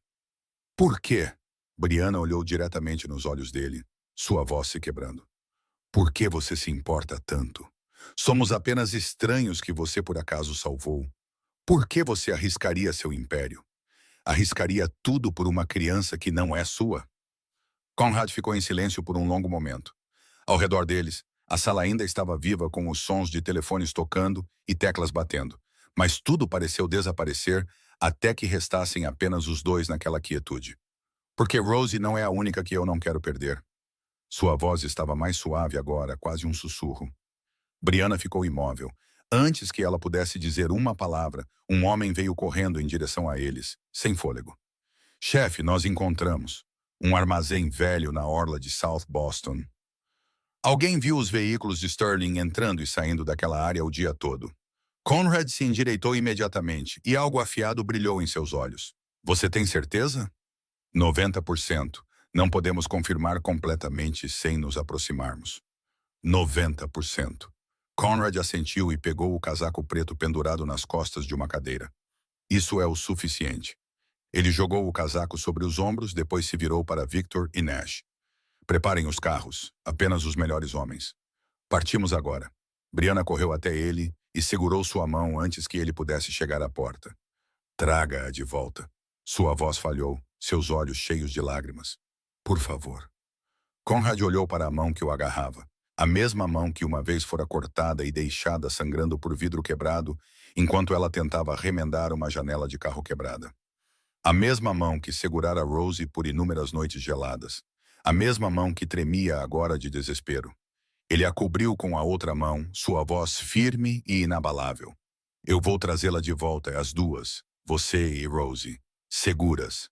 Por quê? Brianna olhou diretamente nos olhos dele, sua voz se quebrando. Por que você se importa tanto? Somos apenas estranhos que você por acaso salvou. Por que você arriscaria seu império? Arriscaria tudo por uma criança que não é sua? Conrad ficou em silêncio por um longo momento. Ao redor deles, a sala ainda estava viva com os sons de telefones tocando e teclas batendo, mas tudo pareceu desaparecer até que restassem apenas os dois naquela quietude. Porque Rosie não é a única que eu não quero perder. Sua voz estava mais suave agora, quase um sussurro. Brianna ficou imóvel. Antes que ela pudesse dizer uma palavra, um homem veio correndo em direção a eles, sem fôlego. Chefe, nós encontramos um armazém velho na orla de South Boston. Alguém viu os veículos de Sterling entrando e saindo daquela área o dia todo. Conrad se endireitou imediatamente e algo afiado brilhou em seus olhos. Você tem certeza? 90%. Não podemos confirmar completamente sem nos aproximarmos. 90%. Conrad assentiu e pegou o casaco preto pendurado nas costas de uma cadeira. Isso é o suficiente. Ele jogou o casaco sobre os ombros, depois se virou para Victor e Nash. Preparem os carros, apenas os melhores homens. Partimos agora. Brianna correu até ele e segurou sua mão antes que ele pudesse chegar à porta. Traga-a de volta. Sua voz falhou, seus olhos cheios de lágrimas. Por favor. Conrad olhou para a mão que o agarrava. A mesma mão que uma vez fora cortada e deixada sangrando por vidro quebrado, enquanto ela tentava remendar uma janela de carro quebrada. A mesma mão que segurara Rosie por inúmeras noites geladas. A mesma mão que tremia agora de desespero. Ele a cobriu com a outra mão, sua voz firme e inabalável. Eu vou trazê-la de volta, as duas, você e Rosie, seguras.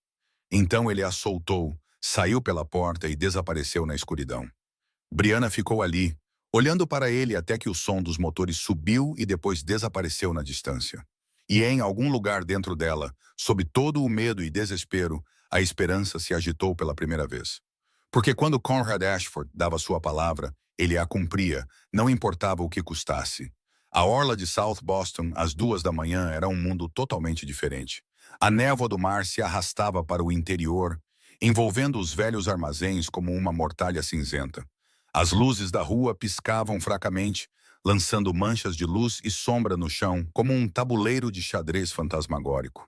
Então ele a soltou, saiu pela porta e desapareceu na escuridão. Brianna ficou ali, olhando para ele até que o som dos motores subiu e depois desapareceu na distância. E em algum lugar dentro dela, sob todo o medo e desespero, a esperança se agitou pela primeira vez. Porque quando Conrad Ashford dava sua palavra, ele a cumpria, não importava o que custasse. A orla de South Boston, às 2 da manhã, era um mundo totalmente diferente. A névoa do mar se arrastava para o interior, envolvendo os velhos armazéns como uma mortalha cinzenta. As luzes da rua piscavam fracamente, lançando manchas de luz e sombra no chão, como um tabuleiro de xadrez fantasmagórico.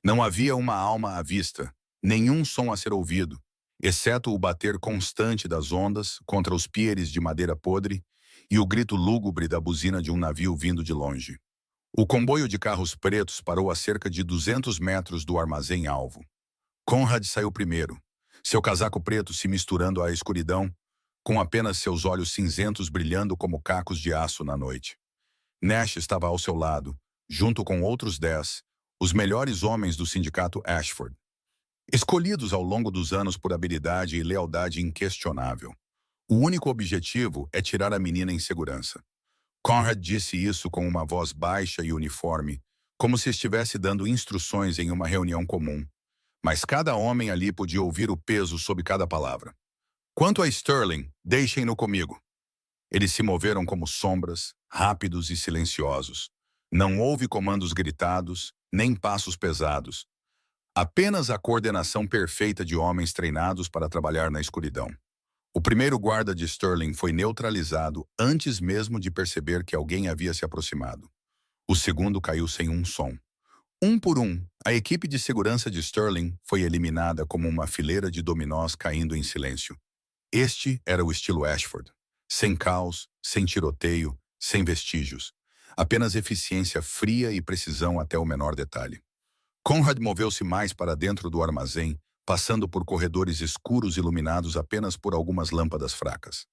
Não havia uma alma à vista, nenhum som a ser ouvido, exceto o bater constante das ondas contra os pieres de madeira podre e o grito lúgubre da buzina de um navio vindo de longe. O comboio de carros pretos parou a cerca de 200 metros do armazém-alvo. Conrad saiu primeiro, seu casaco preto se misturando à escuridão, com apenas seus olhos cinzentos brilhando como cacos de aço na noite. Nash estava ao seu lado, junto com outros 10, os melhores homens do sindicato Ashford, escolhidos ao longo dos anos por habilidade e lealdade inquestionável. O único objetivo é tirar a menina em segurança. Conrad disse isso com uma voz baixa e uniforme, como se estivesse dando instruções em uma reunião comum. Mas cada homem ali podia ouvir o peso sob cada palavra. Quanto a Sterling, deixem-no comigo. Eles se moveram como sombras, rápidos e silenciosos. Não houve comandos gritados, nem passos pesados. Apenas a coordenação perfeita de homens treinados para trabalhar na escuridão. O primeiro guarda de Sterling foi neutralizado antes mesmo de perceber que alguém havia se aproximado. O segundo caiu sem um som. Um por um, a equipe de segurança de Sterling foi eliminada como uma fileira de dominós caindo em silêncio. Este era o estilo Ashford. Sem caos, sem tiroteio, sem vestígios. Apenas eficiência fria e precisão até o menor detalhe. Conrad moveu-se mais para dentro do armazém, passando por corredores escuros iluminados apenas por algumas lâmpadas fracas.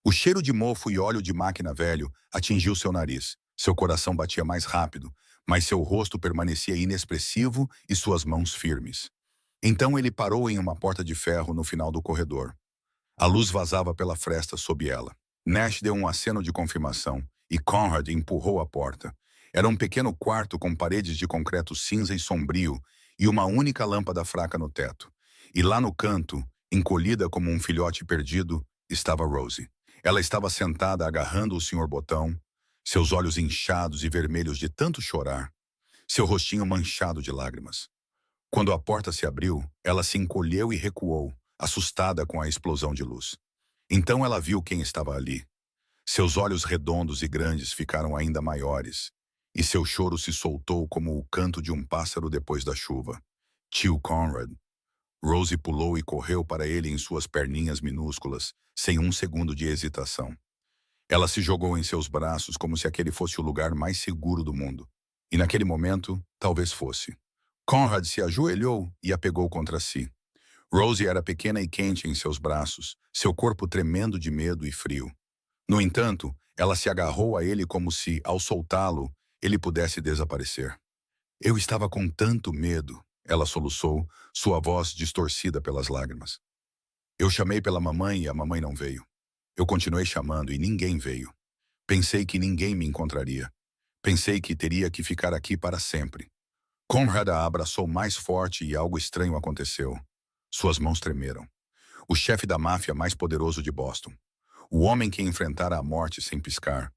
O cheiro de mofo e óleo de máquina velho atingiu seu nariz. Seu coração batia mais rápido, mas seu rosto permanecia inexpressivo e suas mãos firmes. Então ele parou em uma porta de ferro no final do corredor. A luz vazava pela fresta sob ela. Nash deu um aceno de confirmação e Conrad empurrou a porta. Era um pequeno quarto com paredes de concreto cinza e sombrio e uma única lâmpada fraca no teto. E lá no canto, encolhida como um filhote perdido, estava Rosie. Ela estava sentada agarrando o Sr. Botão, seus olhos inchados e vermelhos de tanto chorar, seu rostinho manchado de lágrimas. Quando a porta se abriu, ela se encolheu e recuou, assustada com a explosão de luz. Então ela viu quem estava ali. Seus olhos redondos e grandes ficaram ainda maiores, e seu choro se soltou como o canto de um pássaro depois da chuva. Tio Conrad. Rosie pulou e correu para ele em suas perninhas minúsculas, sem um segundo de hesitação. Ela se jogou em seus braços como se aquele fosse o lugar mais seguro do mundo. E naquele momento, talvez fosse. Conrad se ajoelhou e a pegou contra si. Rosie era pequena e quente em seus braços, seu corpo tremendo de medo e frio. No entanto, ela se agarrou a ele como se, ao soltá-lo, ele pudesse desaparecer. Eu estava com tanto medo, ela soluçou, sua voz distorcida pelas lágrimas. Eu chamei pela mamãe e a mamãe não veio. Eu continuei chamando e ninguém veio. Pensei que ninguém me encontraria. Pensei que teria que ficar aqui para sempre. Conrad a abraçou mais forte e algo estranho aconteceu. Suas mãos tremeram. O chefe da máfia mais poderoso de Boston. O homem que enfrentara a morte sem piscar.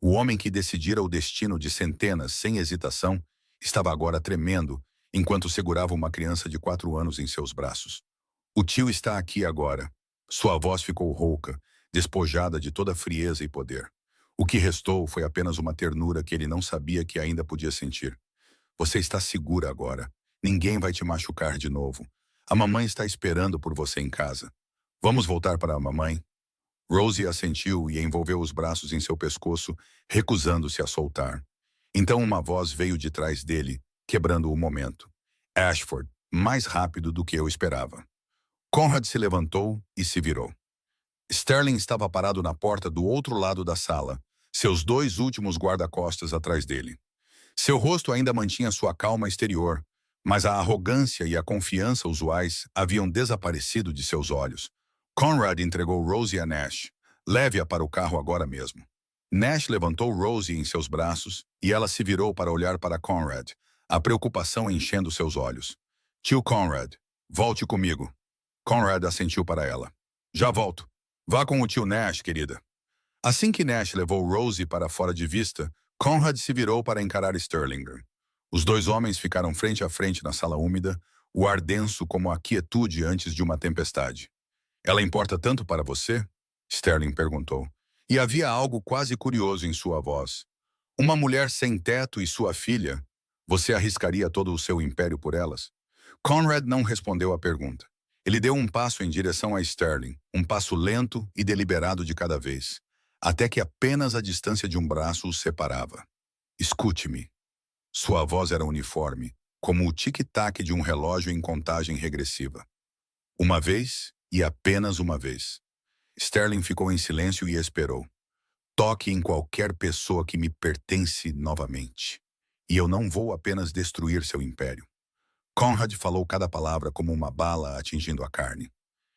O homem que decidira o destino de centenas sem hesitação, estava agora tremendo enquanto segurava uma criança de 4 anos em seus braços. O tio está aqui agora. Sua voz ficou rouca, despojada de toda frieza e poder. O que restou foi apenas uma ternura que ele não sabia que ainda podia sentir. Você está segura agora. Ninguém vai te machucar de novo. A mamãe está esperando por você em casa. Vamos voltar para a mamãe? Rosie assentiu e envolveu os braços em seu pescoço, recusando-se a soltar. Então uma voz veio de trás dele, quebrando o momento. Ashford, mais rápido do que eu esperava. Conrad se levantou e se virou. Sterling estava parado na porta do outro lado da sala, seus 2 últimos guarda-costas atrás dele. Seu rosto ainda mantinha sua calma exterior, mas a arrogância e a confiança usuais haviam desaparecido de seus olhos. Conrad entregou Rosie a Nash. Leve-a para o carro agora mesmo. Nash levantou Rosie em seus braços e ela se virou para olhar para Conrad, a preocupação enchendo seus olhos. Tio Conrad, volte comigo. Conrad assentiu para ela. Já volto. Vá com o tio Nash, querida. Assim que Nash levou Rosie para fora de vista, Conrad se virou para encarar Sterling. Os 2 homens ficaram frente a frente na sala úmida, o ar denso como a quietude antes de uma tempestade. Ela importa tanto para você? Sterling perguntou. E havia algo quase curioso em sua voz. Uma mulher sem teto e sua filha, você arriscaria todo o seu império por elas? Conrad não respondeu à pergunta. Ele deu um passo em direção a Sterling, um passo lento e deliberado de cada vez, até que apenas a distância de um braço os separava. Escute-me. Sua voz era uniforme, como o tic-tac de um relógio em contagem regressiva. Uma vez e apenas uma vez. Sterling ficou em silêncio e esperou. Toque em qualquer pessoa que me pertence novamente. E eu não vou apenas destruir seu império. Conrad falou cada palavra como uma bala atingindo a carne.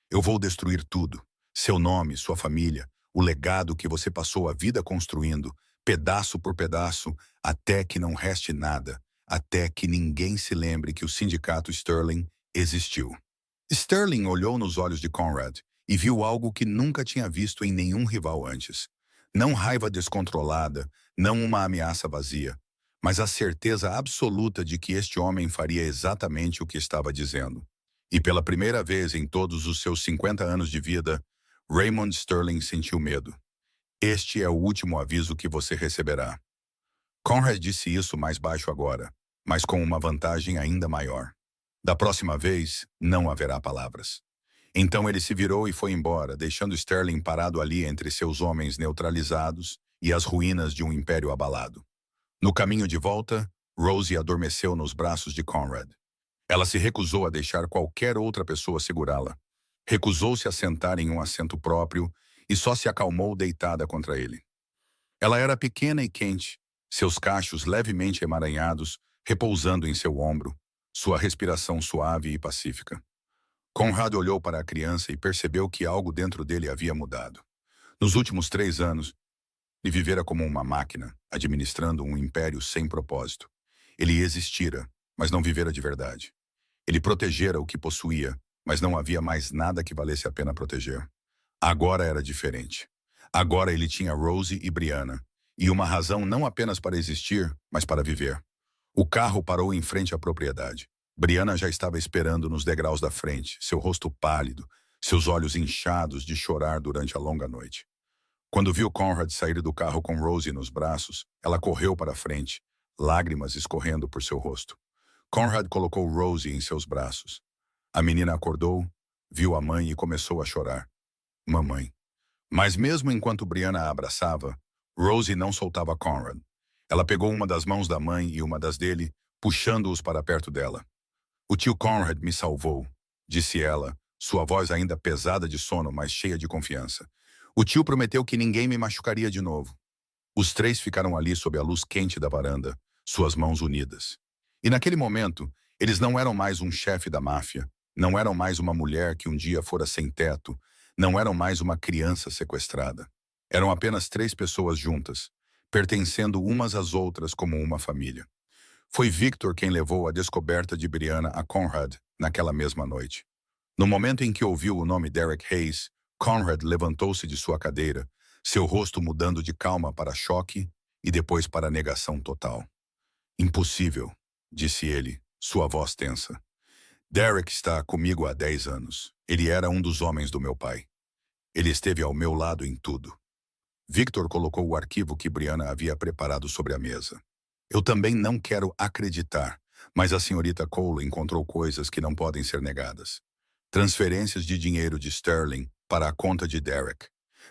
Eu vou destruir tudo. Seu nome, sua família, o legado que você passou a vida construindo, pedaço por pedaço, até que não reste nada, até que ninguém se lembre que o sindicato Sterling existiu. Sterling olhou nos olhos de Conrad e viu algo que nunca tinha visto em nenhum rival antes. Não raiva descontrolada, não uma ameaça vazia, mas a certeza absoluta de que este homem faria exatamente o que estava dizendo. E pela primeira vez em todos os seus 50 anos de vida, Raymond Sterling sentiu medo. Este é o último aviso que você receberá. Conrad disse isso mais baixo agora, mas com uma vantagem ainda maior. Da próxima vez, não haverá palavras. Então ele se virou e foi embora, deixando Sterling parado ali entre seus homens neutralizados e as ruínas de um império abalado. No caminho de volta, Rosie adormeceu nos braços de Conrad. Ela se recusou a deixar qualquer outra pessoa segurá-la. Recusou-se a sentar em um assento próprio e só se acalmou deitada contra ele. Ela era pequena e quente, seus cachos levemente emaranhados, repousando em seu ombro, sua respiração suave e pacífica. Conrad olhou para a criança e percebeu que algo dentro dele havia mudado. Nos últimos 3 anos, ele vivera como uma máquina, administrando um império sem propósito. Ele existira, mas não vivera de verdade. Ele protegera o que possuía, mas não havia mais nada que valesse a pena proteger. Agora era diferente. Agora ele tinha Rosie e Brianna, e uma razão não apenas para existir, mas para viver. O carro parou em frente à propriedade. Brianna já estava esperando nos degraus da frente, seu rosto pálido, seus olhos inchados de chorar durante a longa noite. Quando viu Conrad sair do carro com Rosie nos braços, ela correu para a frente, lágrimas escorrendo por seu rosto. Conrad colocou Rosie em seus braços. A menina acordou, viu a mãe e começou a chorar. Mamãe. Mas mesmo enquanto Brianna a abraçava, Rosie não soltava Conrad. Ela pegou uma das mãos da mãe e uma das dele, puxando-os para perto dela. O tio Conrad me salvou, disse ela, sua voz ainda pesada de sono, mas cheia de confiança. O tio prometeu que ninguém me machucaria de novo. Os 3 ficaram ali sob a luz quente da varanda, suas mãos unidas. E naquele momento, eles não eram mais um chefe da máfia, não eram mais uma mulher que um dia fora sem teto, não eram mais uma criança sequestrada. Eram apenas 3 pessoas juntas, pertencendo umas às outras como uma família. Foi Victor quem levou a descoberta de Brianna a Conrad naquela mesma noite. No momento em que ouviu o nome Derek Hayes, Conrad levantou-se de sua cadeira, seu rosto mudando de calma para choque e depois para negação total. Impossível, disse ele, sua voz tensa. Derek está comigo há 10 anos. Ele era um dos homens do meu pai. Ele esteve ao meu lado em tudo. Victor colocou o arquivo que Brianna havia preparado sobre a mesa. Eu também não quero acreditar, mas a senhorita Cole encontrou coisas que não podem ser negadas. Transferências de dinheiro de Sterling para a conta de Derek.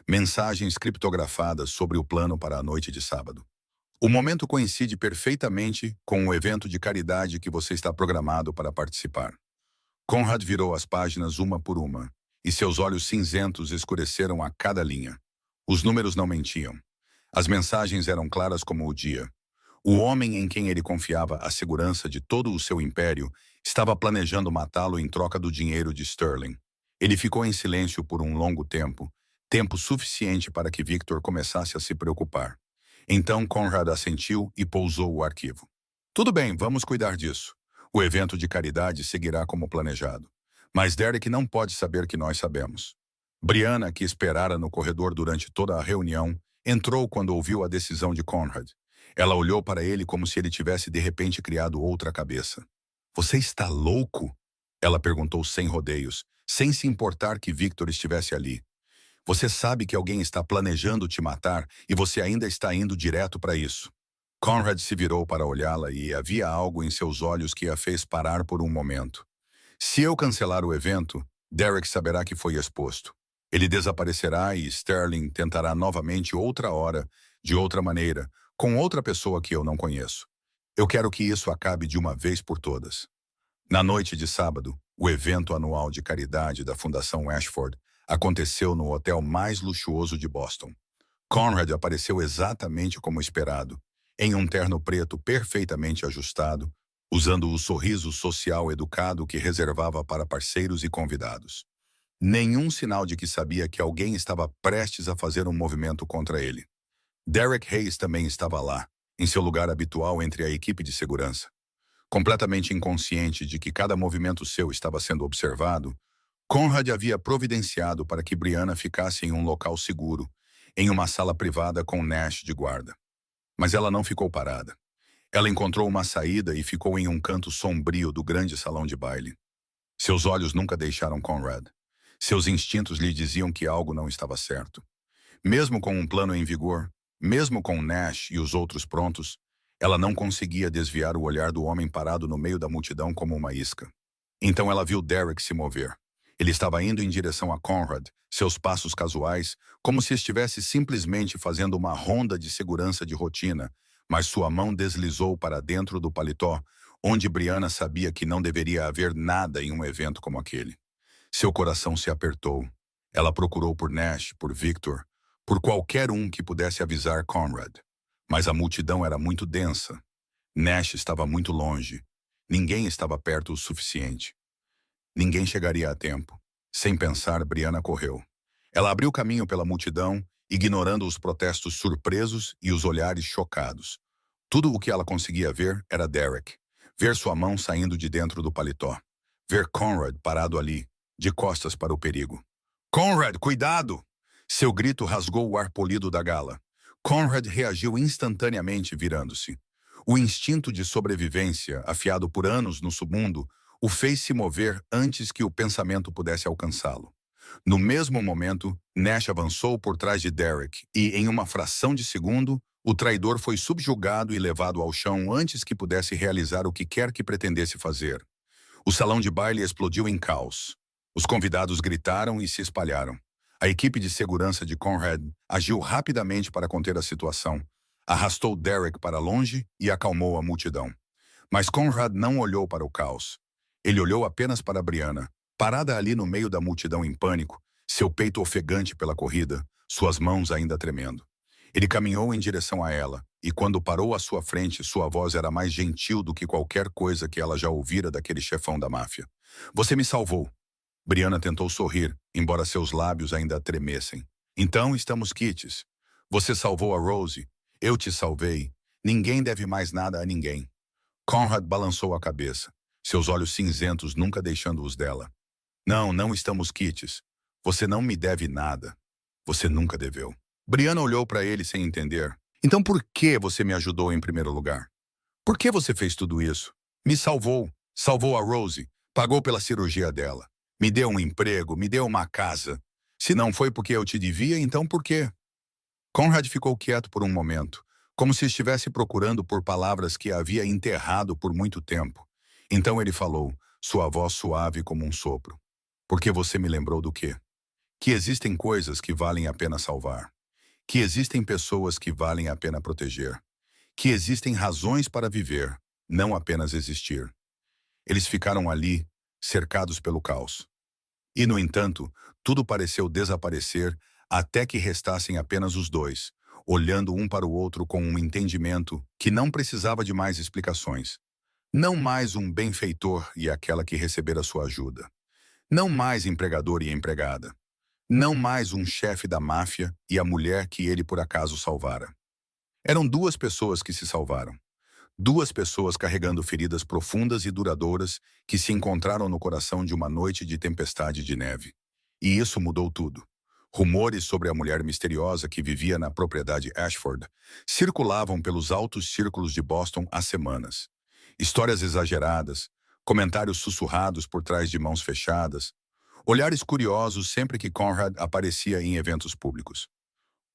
Mensagens criptografadas sobre o plano para a noite de sábado. O momento coincide perfeitamente com o evento de caridade que você está programado para participar. Conrad virou as páginas uma por uma, e seus olhos cinzentos escureceram a cada linha. Os números não mentiam. As mensagens eram claras como o dia. O homem em quem ele confiava a segurança de todo o seu império estava planejando matá-lo em troca do dinheiro de Sterling. Ele ficou em silêncio por um longo tempo, tempo suficiente para que Victor começasse a se preocupar. Então Conrad assentiu e pousou o arquivo. Tudo bem, vamos cuidar disso. O evento de caridade seguirá como planejado. Mas Derek não pode saber que nós sabemos. Brianna, que esperara no corredor durante toda a reunião, entrou quando ouviu a decisão de Conrad. Ela olhou para ele como se ele tivesse de repente criado outra cabeça. Você está louco? Ela perguntou sem rodeios, sem se importar que Victor estivesse ali. Você sabe que alguém está planejando te matar e você ainda está indo direto para isso. Conrad se virou para olhá-la e havia algo em seus olhos que a fez parar por um momento. Se eu cancelar o evento, Derek saberá que foi exposto. Ele desaparecerá e Sterling tentará novamente outra hora, de outra maneira, com outra pessoa que eu não conheço. Eu quero que isso acabe de uma vez por todas. Na noite de sábado, o evento anual de caridade da Fundação Ashford aconteceu no hotel mais luxuoso de Boston. Conrad apareceu exatamente como esperado, em um terno preto perfeitamente ajustado, usando o sorriso social educado que reservava para parceiros e convidados. Nenhum sinal de que sabia que alguém estava prestes a fazer um movimento contra ele. Derek Hayes também estava lá, em seu lugar habitual entre a equipe de segurança. Completamente inconsciente de que cada movimento seu estava sendo observado, Conrad havia providenciado para que Brianna ficasse em um local seguro, em uma sala privada com Nash de guarda. Mas ela não ficou parada. Ela encontrou uma saída e ficou em um canto sombrio do grande salão de baile. Seus olhos nunca deixaram Conrad. Seus instintos lhe diziam que algo não estava certo. Mesmo com um plano em vigor, mesmo com Nash e os outros prontos, ela não conseguia desviar o olhar do homem parado no meio da multidão como uma isca. Então ela viu Derek se mover. Ele estava indo em direção a Conrad, seus passos casuais, como se estivesse simplesmente fazendo uma ronda de segurança de rotina, mas sua mão deslizou para dentro do paletó, onde Brianna sabia que não deveria haver nada em um evento como aquele. Seu coração se apertou. Ela procurou por Nash, por Victor, por qualquer um que pudesse avisar Conrad. Mas a multidão era muito densa. Nash estava muito longe. Ninguém estava perto o suficiente. Ninguém chegaria a tempo. Sem pensar, Brianna correu. Ela abriu caminho pela multidão, ignorando os protestos surpresos e os olhares chocados. Tudo o que ela conseguia ver era Derek. Ver sua mão saindo de dentro do paletó. Ver Conrad parado ali, de costas para o perigo. Conrad, cuidado! Seu grito rasgou o ar polido da gala. Conrad reagiu instantaneamente, virando-se. O instinto de sobrevivência, afiado por anos no submundo, o fez se mover antes que o pensamento pudesse alcançá-lo. No mesmo momento, Nash avançou por trás de Derek e, em uma fração de segundo, o traidor foi subjugado e levado ao chão antes que pudesse realizar o que quer que pretendesse fazer. O salão de baile explodiu em caos. Os convidados gritaram e se espalharam. A equipe de segurança de Conrad agiu rapidamente para conter a situação. Arrastou Derek para longe e acalmou a multidão. Mas Conrad não olhou para o caos. Ele olhou apenas para Brianna, parada ali no meio da multidão em pânico, seu peito ofegante pela corrida, suas mãos ainda tremendo. Ele caminhou em direção a ela, e quando parou à sua frente, sua voz era mais gentil do que qualquer coisa que ela já ouvira daquele chefão da máfia. Você me salvou. Brianna tentou sorrir, embora seus lábios ainda tremessem. Então estamos quites. Você salvou a Rosie. Eu te salvei. Ninguém deve mais nada a ninguém. Conrad balançou a cabeça, seus olhos cinzentos nunca deixando-os dela. Não, não estamos quites. Você não me deve nada. Você nunca deveu. Brianna olhou para ele sem entender. Então por que você me ajudou em primeiro lugar? Por que você fez tudo isso? Me salvou. Salvou a Rosie. Pagou pela cirurgia dela. Me deu um emprego, me deu uma casa. Se não foi porque eu te devia, então por quê? Conrad ficou quieto por um momento, como se estivesse procurando por palavras que havia enterrado por muito tempo. Então ele falou, sua voz suave como um sopro. Porque você me lembrou do quê? Que existem coisas que valem a pena salvar. Que existem pessoas que valem a pena proteger. Que existem razões para viver, não apenas existir. Eles ficaram ali, cercados pelo caos. E, no entanto, tudo pareceu desaparecer até que restassem apenas os dois, olhando um para o outro com um entendimento que não precisava de mais explicações. Não mais um benfeitor e aquela que recebera sua ajuda. Não mais empregador e empregada. Não mais um chefe da máfia e a mulher que ele por acaso salvara. Eram duas pessoas que se salvaram. Duas pessoas carregando feridas profundas e duradouras que se encontraram no coração de uma noite de tempestade de neve. E isso mudou tudo. Rumores sobre a mulher misteriosa que vivia na propriedade Ashford circulavam pelos altos círculos de Boston há semanas. Histórias exageradas, comentários sussurrados por trás de mãos fechadas, olhares curiosos sempre que Conrad aparecia em eventos públicos.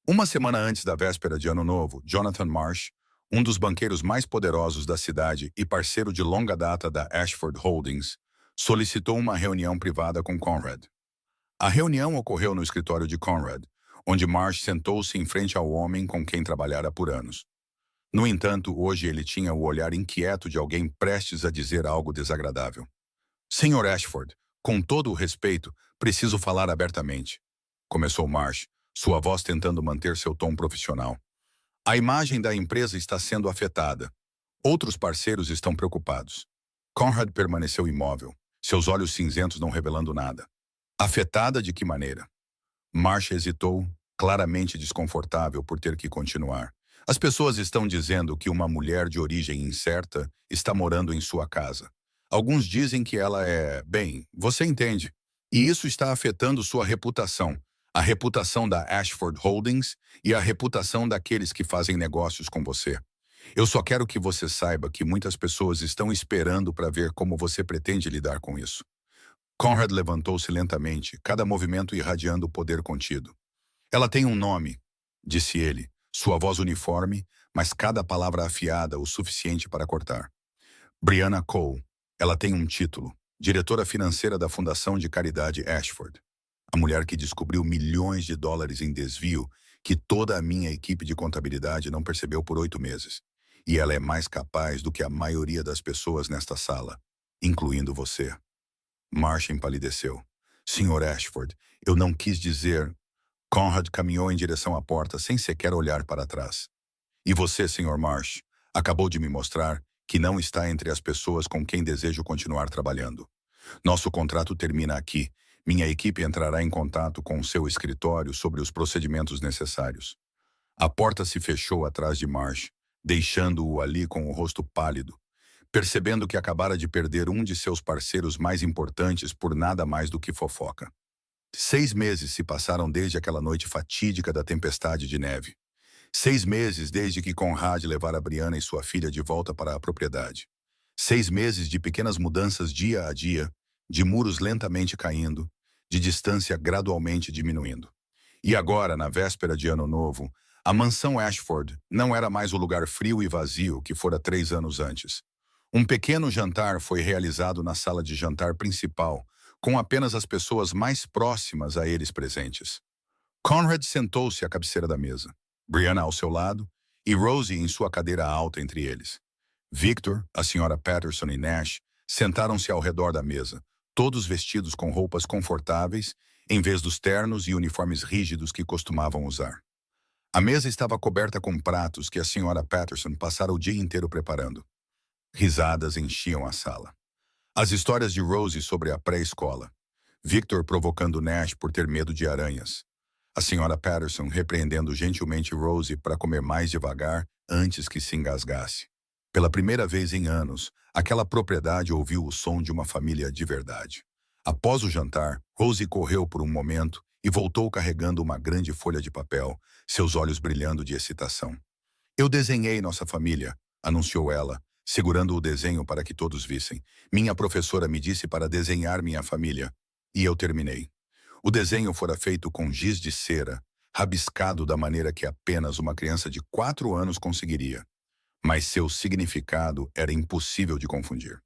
Uma semana antes da véspera de Ano Novo, Jonathan Marsh, um dos banqueiros mais poderosos da cidade e parceiro de longa data da Ashford Holdings, solicitou uma reunião privada com Conrad. A reunião ocorreu no escritório de Conrad, onde Marsh sentou-se em frente ao homem com quem trabalhara por anos. No entanto, hoje ele tinha o olhar inquieto de alguém prestes a dizer algo desagradável. Sr. Ashford, com todo o respeito, preciso falar abertamente. Começou Marsh, sua voz tentando manter seu tom profissional. A imagem da empresa está sendo afetada. Outros parceiros estão preocupados. Conrad permaneceu imóvel, seus olhos cinzentos não revelando nada. Afetada de que maneira? Marsh hesitou, claramente desconfortável por ter que continuar. As pessoas estão dizendo que uma mulher de origem incerta está morando em sua casa. Alguns dizem que ela é, bem, você entende. E isso está afetando sua reputação, a reputação da Ashford Holdings e a reputação daqueles que fazem negócios com você. Eu só quero que você saiba que muitas pessoas estão esperando para ver como você pretende lidar com isso. Conrad levantou-se lentamente, cada movimento irradiando o poder contido. Ela tem um nome, disse ele, sua voz uniforme, mas cada palavra afiada o suficiente para cortar. Brianna Cole. Ela tem um título, diretora financeira da Fundação de Caridade Ashford. A mulher que descobriu milhões de dólares em desvio que toda a minha equipe de contabilidade não percebeu por 8 meses. E ela é mais capaz do que a maioria das pessoas nesta sala, incluindo você. Marsh empalideceu. Senhor Ashford, eu não quis dizer... Conrad caminhou em direção à porta sem sequer olhar para trás. E você, Sr. Marsh, acabou de me mostrar que não está entre as pessoas com quem desejo continuar trabalhando. Nosso contrato termina aqui. Minha equipe entrará em contato com o seu escritório sobre os procedimentos necessários. A porta se fechou atrás de Marsh, deixando-o ali com o rosto pálido, percebendo que acabara de perder um de seus parceiros mais importantes por nada mais do que fofoca. 6 meses se passaram desde aquela noite fatídica da tempestade de neve. 6 meses desde que Conrad levara Brianna e sua filha de volta para a propriedade. 6 meses de pequenas mudanças dia a dia, de muros lentamente caindo, de distância gradualmente diminuindo. E agora, na véspera de Ano Novo, a mansão Ashford não era mais o lugar frio e vazio que fora 3 anos antes. Um pequeno jantar foi realizado na sala de jantar principal, com apenas as pessoas mais próximas a eles presentes. Conrad sentou-se à cabeceira da mesa, Brianna ao seu lado e Rosie em sua cadeira alta entre eles. Victor, a senhora Patterson e Nash sentaram-se ao redor da mesa, todos vestidos com roupas confortáveis, em vez dos ternos e uniformes rígidos que costumavam usar. A mesa estava coberta com pratos que a senhora Patterson passara o dia inteiro preparando. Risadas enchiam a sala. As histórias de Rosie sobre a pré-escola. Victor provocando Nash por ter medo de aranhas. A senhora Patterson repreendendo gentilmente Rosie para comer mais devagar antes que se engasgasse. Pela primeira vez em anos, aquela propriedade ouviu o som de uma família de verdade. Após o jantar, Rosie correu por um momento e voltou carregando uma grande folha de papel, seus olhos brilhando de excitação. Eu desenhei nossa família, anunciou ela, segurando o desenho para que todos vissem. Minha professora me disse para desenhar minha família, e eu terminei. O desenho fora feito com giz de cera, rabiscado da maneira que apenas uma criança de 4 anos conseguiria. Mas seu significado era impossível de confundir.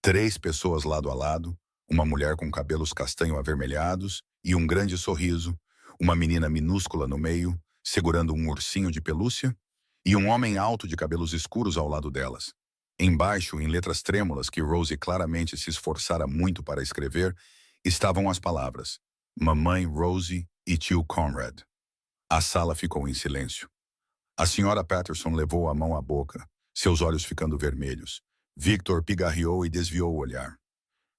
3 pessoas lado a lado, uma mulher com cabelos castanho avermelhados e um grande sorriso, uma menina minúscula no meio, segurando um ursinho de pelúcia, e um homem alto de cabelos escuros ao lado delas. Embaixo, em letras trêmulas que Rosie claramente se esforçara muito para escrever, estavam as palavras Mamãe Rosie e tio Conrad. A sala ficou em silêncio. A senhora Patterson levou a mão à boca, seus olhos ficando vermelhos. Victor pigarreou e desviou o olhar.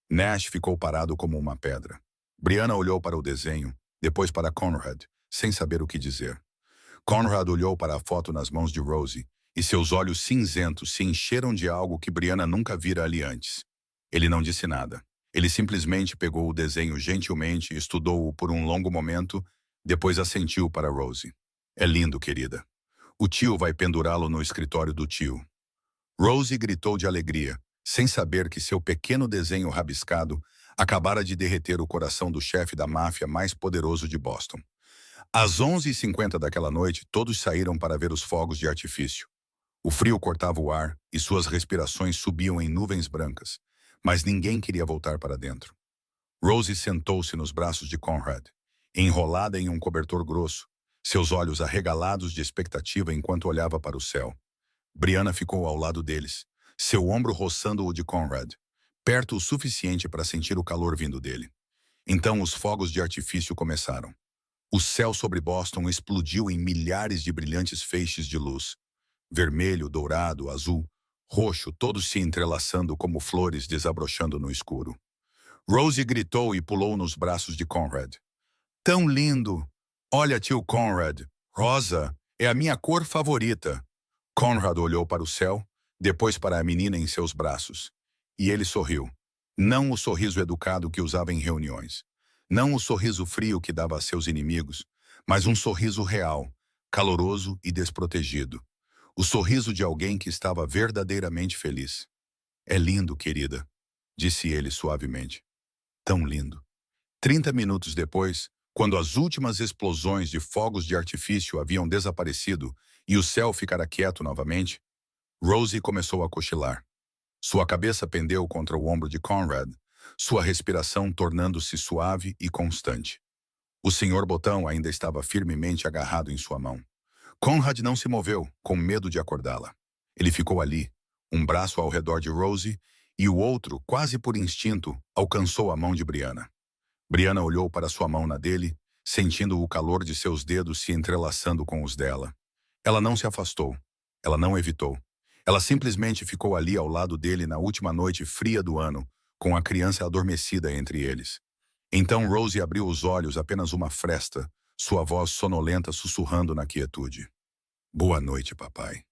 Nash ficou parado como uma pedra. Brianna olhou para o desenho, depois para Conrad, sem saber o que dizer. Conrad olhou para a foto nas mãos de Rosie, e seus olhos cinzentos se encheram de algo que Brianna nunca vira ali antes. Ele não disse nada. Ele simplesmente pegou o desenho gentilmente e estudou-o por um longo momento, depois assentiu para Rosie. É lindo, querida. O tio vai pendurá-lo no escritório do tio. Rosie gritou de alegria, sem saber que seu pequeno desenho rabiscado acabara de derreter o coração do chefe da máfia mais poderoso de Boston. Às 11h50 daquela noite, todos saíram para ver os fogos de artifício. O frio cortava o ar e suas respirações subiam em nuvens brancas, mas ninguém queria voltar para dentro. Rosie sentou-se nos braços de Conrad, enrolada em um cobertor grosso, seus olhos arregalados de expectativa enquanto olhava para o céu. Brianna ficou ao lado deles, seu ombro roçando o de Conrad, perto o suficiente para sentir o calor vindo dele. Então os fogos de artifício começaram. O céu sobre Boston explodiu em milhares de brilhantes feixes de luz. Vermelho, dourado, azul, roxo, todos se entrelaçando como flores desabrochando no escuro. Rosie gritou e pulou nos braços de Conrad. Tão lindo! Olha, tio Conrad, rosa é a minha cor favorita. Conrad olhou para o céu, depois para a menina em seus braços. E ele sorriu. Não o sorriso educado que usava em reuniões. Não o sorriso frio que dava a seus inimigos, mas um sorriso real, caloroso e desprotegido. O sorriso de alguém que estava verdadeiramente feliz. É lindo, querida, disse ele suavemente. Tão lindo. 30 minutos depois, quando as últimas explosões de fogos de artifício haviam desaparecido e o céu ficara quieto novamente, Rosie começou a cochilar. Sua cabeça pendeu contra o ombro de Conrad, sua respiração tornando-se suave e constante. O senhor Botão ainda estava firmemente agarrado em sua mão. Conrad não se moveu, com medo de acordá-la. Ele ficou ali, um braço ao redor de Rosie, e o outro, quase por instinto, alcançou a mão de Brianna. Brianna olhou para sua mão na dele, sentindo o calor de seus dedos se entrelaçando com os dela. Ela não se afastou. Ela não evitou. Ela simplesmente ficou ali ao lado dele na última noite fria do ano, com a criança adormecida entre eles. Então Rosie abriu os olhos apenas uma fresta, sua voz sonolenta sussurrando na quietude. Boa noite, papai.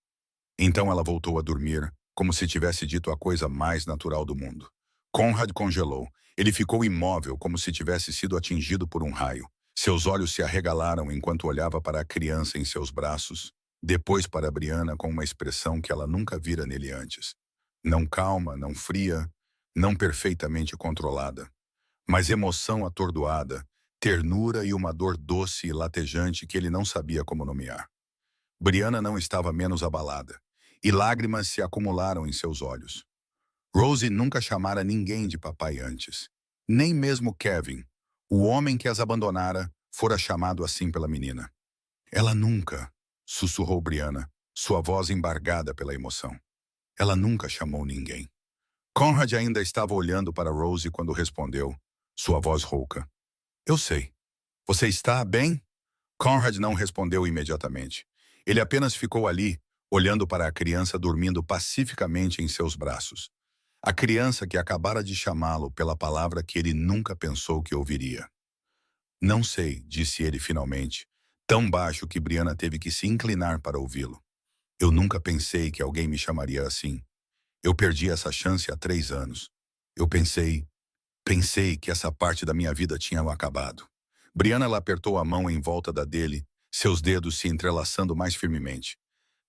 Então ela voltou a dormir, como se tivesse dito a coisa mais natural do mundo. Conrad congelou. Ele ficou imóvel, como se tivesse sido atingido por um raio. Seus olhos se arregalaram enquanto olhava para a criança em seus braços, depois para Brianna com uma expressão que ela nunca vira nele antes. Não calma, não fria, não perfeitamente controlada, mas emoção atordoada, ternura e uma dor doce e latejante que ele não sabia como nomear. Brianna não estava menos abalada, e lágrimas se acumularam em seus olhos. Rosie nunca chamara ninguém de papai antes. Nem mesmo Kevin, o homem que as abandonara, fora chamado assim pela menina. Ela nunca, sussurrou Brianna, sua voz embargada pela emoção. Ela nunca chamou ninguém. Conrad ainda estava olhando para Rosie quando respondeu, sua voz rouca. Eu sei. Você está bem? Conrad não respondeu imediatamente. Ele apenas ficou ali, olhando para a criança dormindo pacificamente em seus braços. A criança que acabara de chamá-lo pela palavra que ele nunca pensou que ouviria. Não sei, disse ele finalmente, tão baixo que Brianna teve que se inclinar para ouvi-lo. Eu nunca pensei que alguém me chamaria assim. Eu perdi essa chance há 3 anos. Eu pensei que essa parte da minha vida tinha acabado. Brianna lhe apertou a mão em volta da dele, seus dedos se entrelaçando mais firmemente.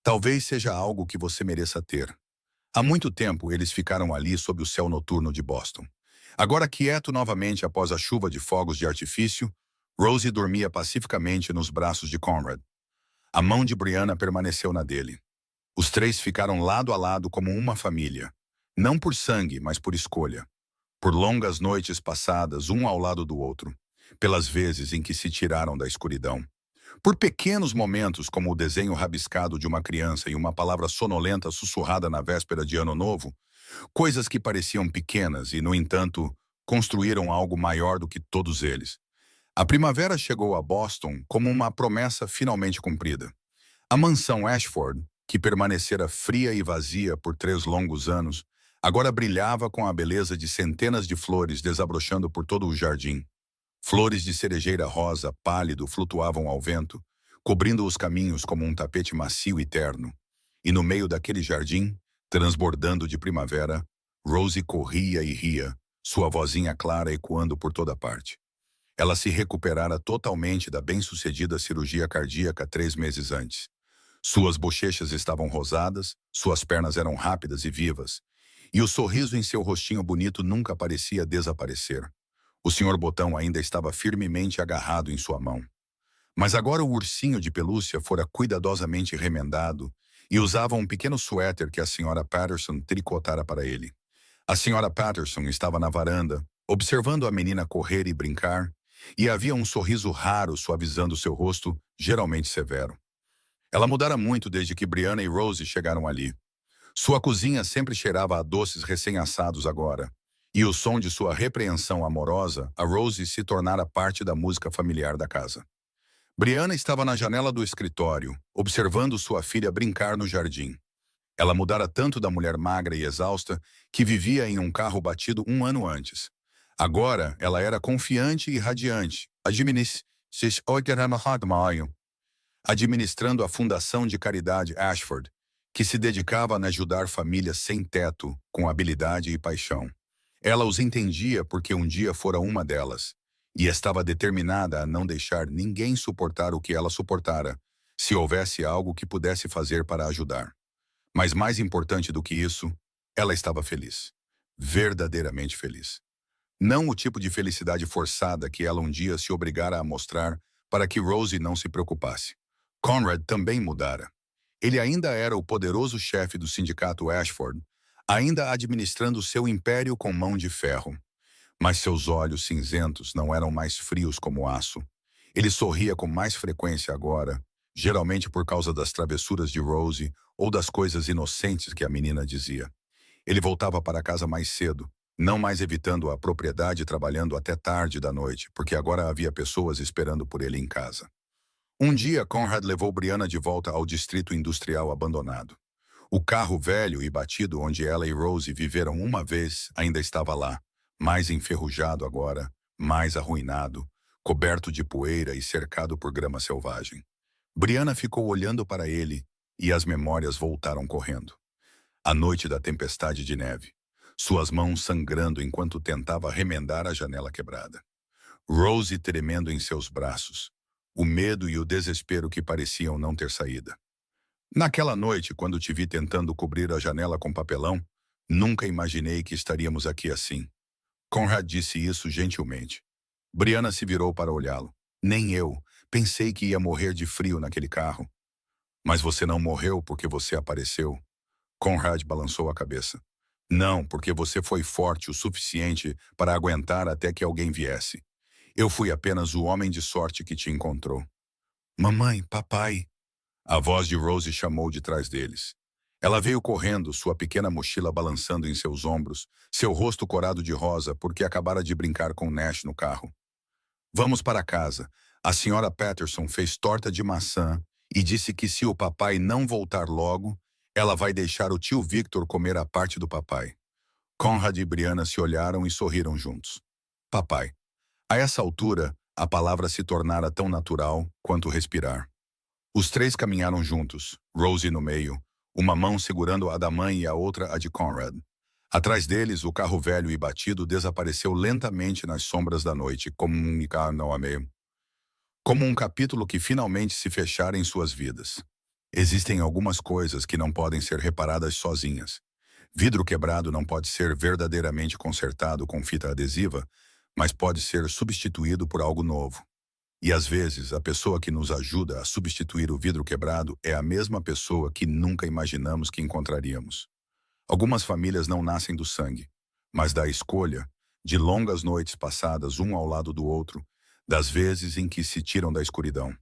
Talvez seja algo que você mereça ter. Há muito tempo eles ficaram ali sob o céu noturno de Boston. Agora quieto novamente após a chuva de fogos de artifício, Rosie dormia pacificamente nos braços de Conrad. A mão de Brianna permaneceu na dele. Os três ficaram lado a lado como uma família. Não por sangue, mas por escolha. Por longas noites passadas, um ao lado do outro. Pelas vezes em que se tiraram da escuridão. Por pequenos momentos, como o desenho rabiscado de uma criança e uma palavra sonolenta sussurrada na véspera de Ano Novo, coisas que pareciam pequenas e, no entanto, construíram algo maior do que todos eles. A primavera chegou a Boston como uma promessa finalmente cumprida. A mansão Ashford, que permanecera fria e vazia por 3 longos anos, agora brilhava com a beleza de centenas de flores desabrochando por todo o jardim. Flores de cerejeira rosa pálido flutuavam ao vento, cobrindo os caminhos como um tapete macio e terno. E no meio daquele jardim, transbordando de primavera, Rosie corria e ria, sua vozinha clara ecoando por toda parte. Ela se recuperara totalmente da bem-sucedida cirurgia cardíaca 3 meses antes. Suas bochechas estavam rosadas, suas pernas eram rápidas e vivas, e o sorriso em seu rostinho bonito nunca parecia desaparecer. O Sr. Botão ainda estava firmemente agarrado em sua mão. Mas agora o ursinho de pelúcia fora cuidadosamente remendado e usava um pequeno suéter que a Sra. Patterson tricotara para ele. A Sra. Patterson estava na varanda, observando a menina correr e brincar, e havia um sorriso raro suavizando seu rosto, geralmente severo. Ela mudara muito desde que Brianna e Rosie chegaram ali. Sua cozinha sempre cheirava a doces recém-assados agora, e o som de sua repreensão amorosa, a Rosie se tornara parte da música familiar da casa. Brianna estava na janela do escritório, observando sua filha brincar no jardim. Ela mudara tanto da mulher magra e exausta que vivia em um carro batido 1 ano antes. Agora, ela era confiante e radiante, administrando a Fundação de Caridade Ashford, que se dedicava a ajudar famílias sem teto, com habilidade e paixão. Ela os entendia porque um dia fora uma delas, e estava determinada a não deixar ninguém suportar o que ela suportara, se houvesse algo que pudesse fazer para ajudar. Mas mais importante do que isso, ela estava feliz. Verdadeiramente feliz. Não o tipo de felicidade forçada que ela um dia se obrigara a mostrar para que Rosie não se preocupasse. Conrad também mudara. Ele ainda era o poderoso chefe do sindicato Ashford, ainda administrando seu império com mão de ferro. Mas seus olhos cinzentos não eram mais frios como aço. Ele sorria com mais frequência agora, geralmente por causa das travessuras de Rosie ou das coisas inocentes que a menina dizia. Ele voltava para casa mais cedo, não mais evitando a propriedade e trabalhando até tarde da noite, porque agora havia pessoas esperando por ele em casa. Um dia, Conrad levou Brianna de volta ao distrito industrial abandonado. O carro velho e batido onde ela e Rosie viveram uma vez ainda estava lá, mais enferrujado agora, mais arruinado, coberto de poeira e cercado por grama selvagem. Brianna ficou olhando para ele e as memórias voltaram correndo. A noite da tempestade de neve, suas mãos sangrando enquanto tentava remendar a janela quebrada. Rosie tremendo em seus braços, o medo e o desespero que pareciam não ter saída. Naquela noite, quando te vi tentando cobrir a janela com papelão, nunca imaginei que estaríamos aqui assim. Conrad disse isso gentilmente. Brianna se virou para olhá-lo. Nem eu. Pensei que ia morrer de frio naquele carro. Mas você não morreu porque você apareceu. Conrad balançou a cabeça. Não, porque você foi forte o suficiente para aguentar até que alguém viesse. Eu fui apenas o homem de sorte que te encontrou. Mamãe, papai. A voz de Rosie chamou de trás deles. Ela veio correndo, sua pequena mochila balançando em seus ombros, seu rosto corado de rosa porque acabara de brincar com Nash no carro. Vamos para casa. A senhora Patterson fez torta de maçã e disse que se o papai não voltar logo, ela vai deixar o tio Victor comer a parte do papai. Conrad e Brianna se olharam e sorriram juntos. Papai. A essa altura, a palavra se tornara tão natural quanto respirar. Os três caminharam juntos, Rosie no meio, uma mão segurando a da mãe e a outra a de Conrad. Atrás deles, o carro velho e batido desapareceu lentamente nas sombras da noite, como um capítulo que finalmente se fechara em suas vidas. Existem algumas coisas que não podem ser reparadas sozinhas. Vidro quebrado não pode ser verdadeiramente consertado com fita adesiva, mas pode ser substituído por algo novo. E às vezes, a pessoa que nos ajuda a substituir o vidro quebrado é a mesma pessoa que nunca imaginamos que encontraríamos. Algumas famílias não nascem do sangue, mas da escolha, de longas noites passadas um ao lado do outro, das vezes em que se tiram da escuridão.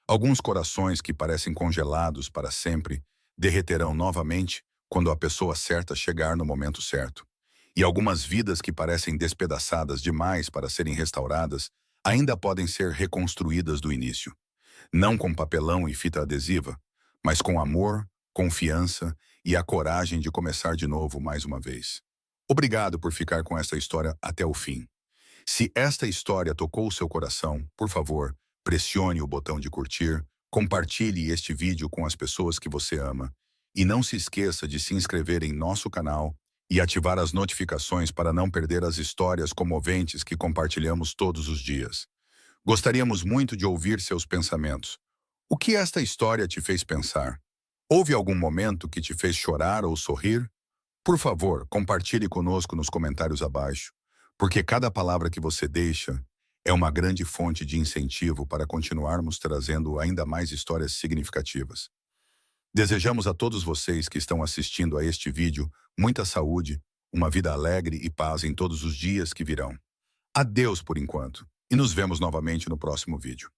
Alguns corações que parecem congelados para sempre derreterão novamente quando a pessoa certa chegar no momento certo. E algumas vidas que parecem despedaçadas demais para serem restauradas ainda podem ser reconstruídas do início. Não com papelão e fita adesiva, mas com amor, confiança e a coragem de começar de novo mais uma vez. Obrigado por ficar com esta história até o fim. Se esta história tocou o seu coração, por favor, pressione o botão de curtir, compartilhe este vídeo com as pessoas que você ama e não se esqueça de se inscrever em nosso canal e ativar as notificações para não perder as histórias comoventes que compartilhamos todos os dias. Gostaríamos muito de ouvir seus pensamentos. O que esta história te fez pensar? Houve algum momento que te fez chorar ou sorrir? Por favor, compartilhe conosco nos comentários abaixo, porque cada palavra que você deixa é uma grande fonte de incentivo para continuarmos trazendo ainda mais histórias significativas. Desejamos a todos vocês que estão assistindo a este vídeo muita saúde, uma vida alegre e paz em todos os dias que virão. Adeus por enquanto, e nos vemos novamente no próximo vídeo.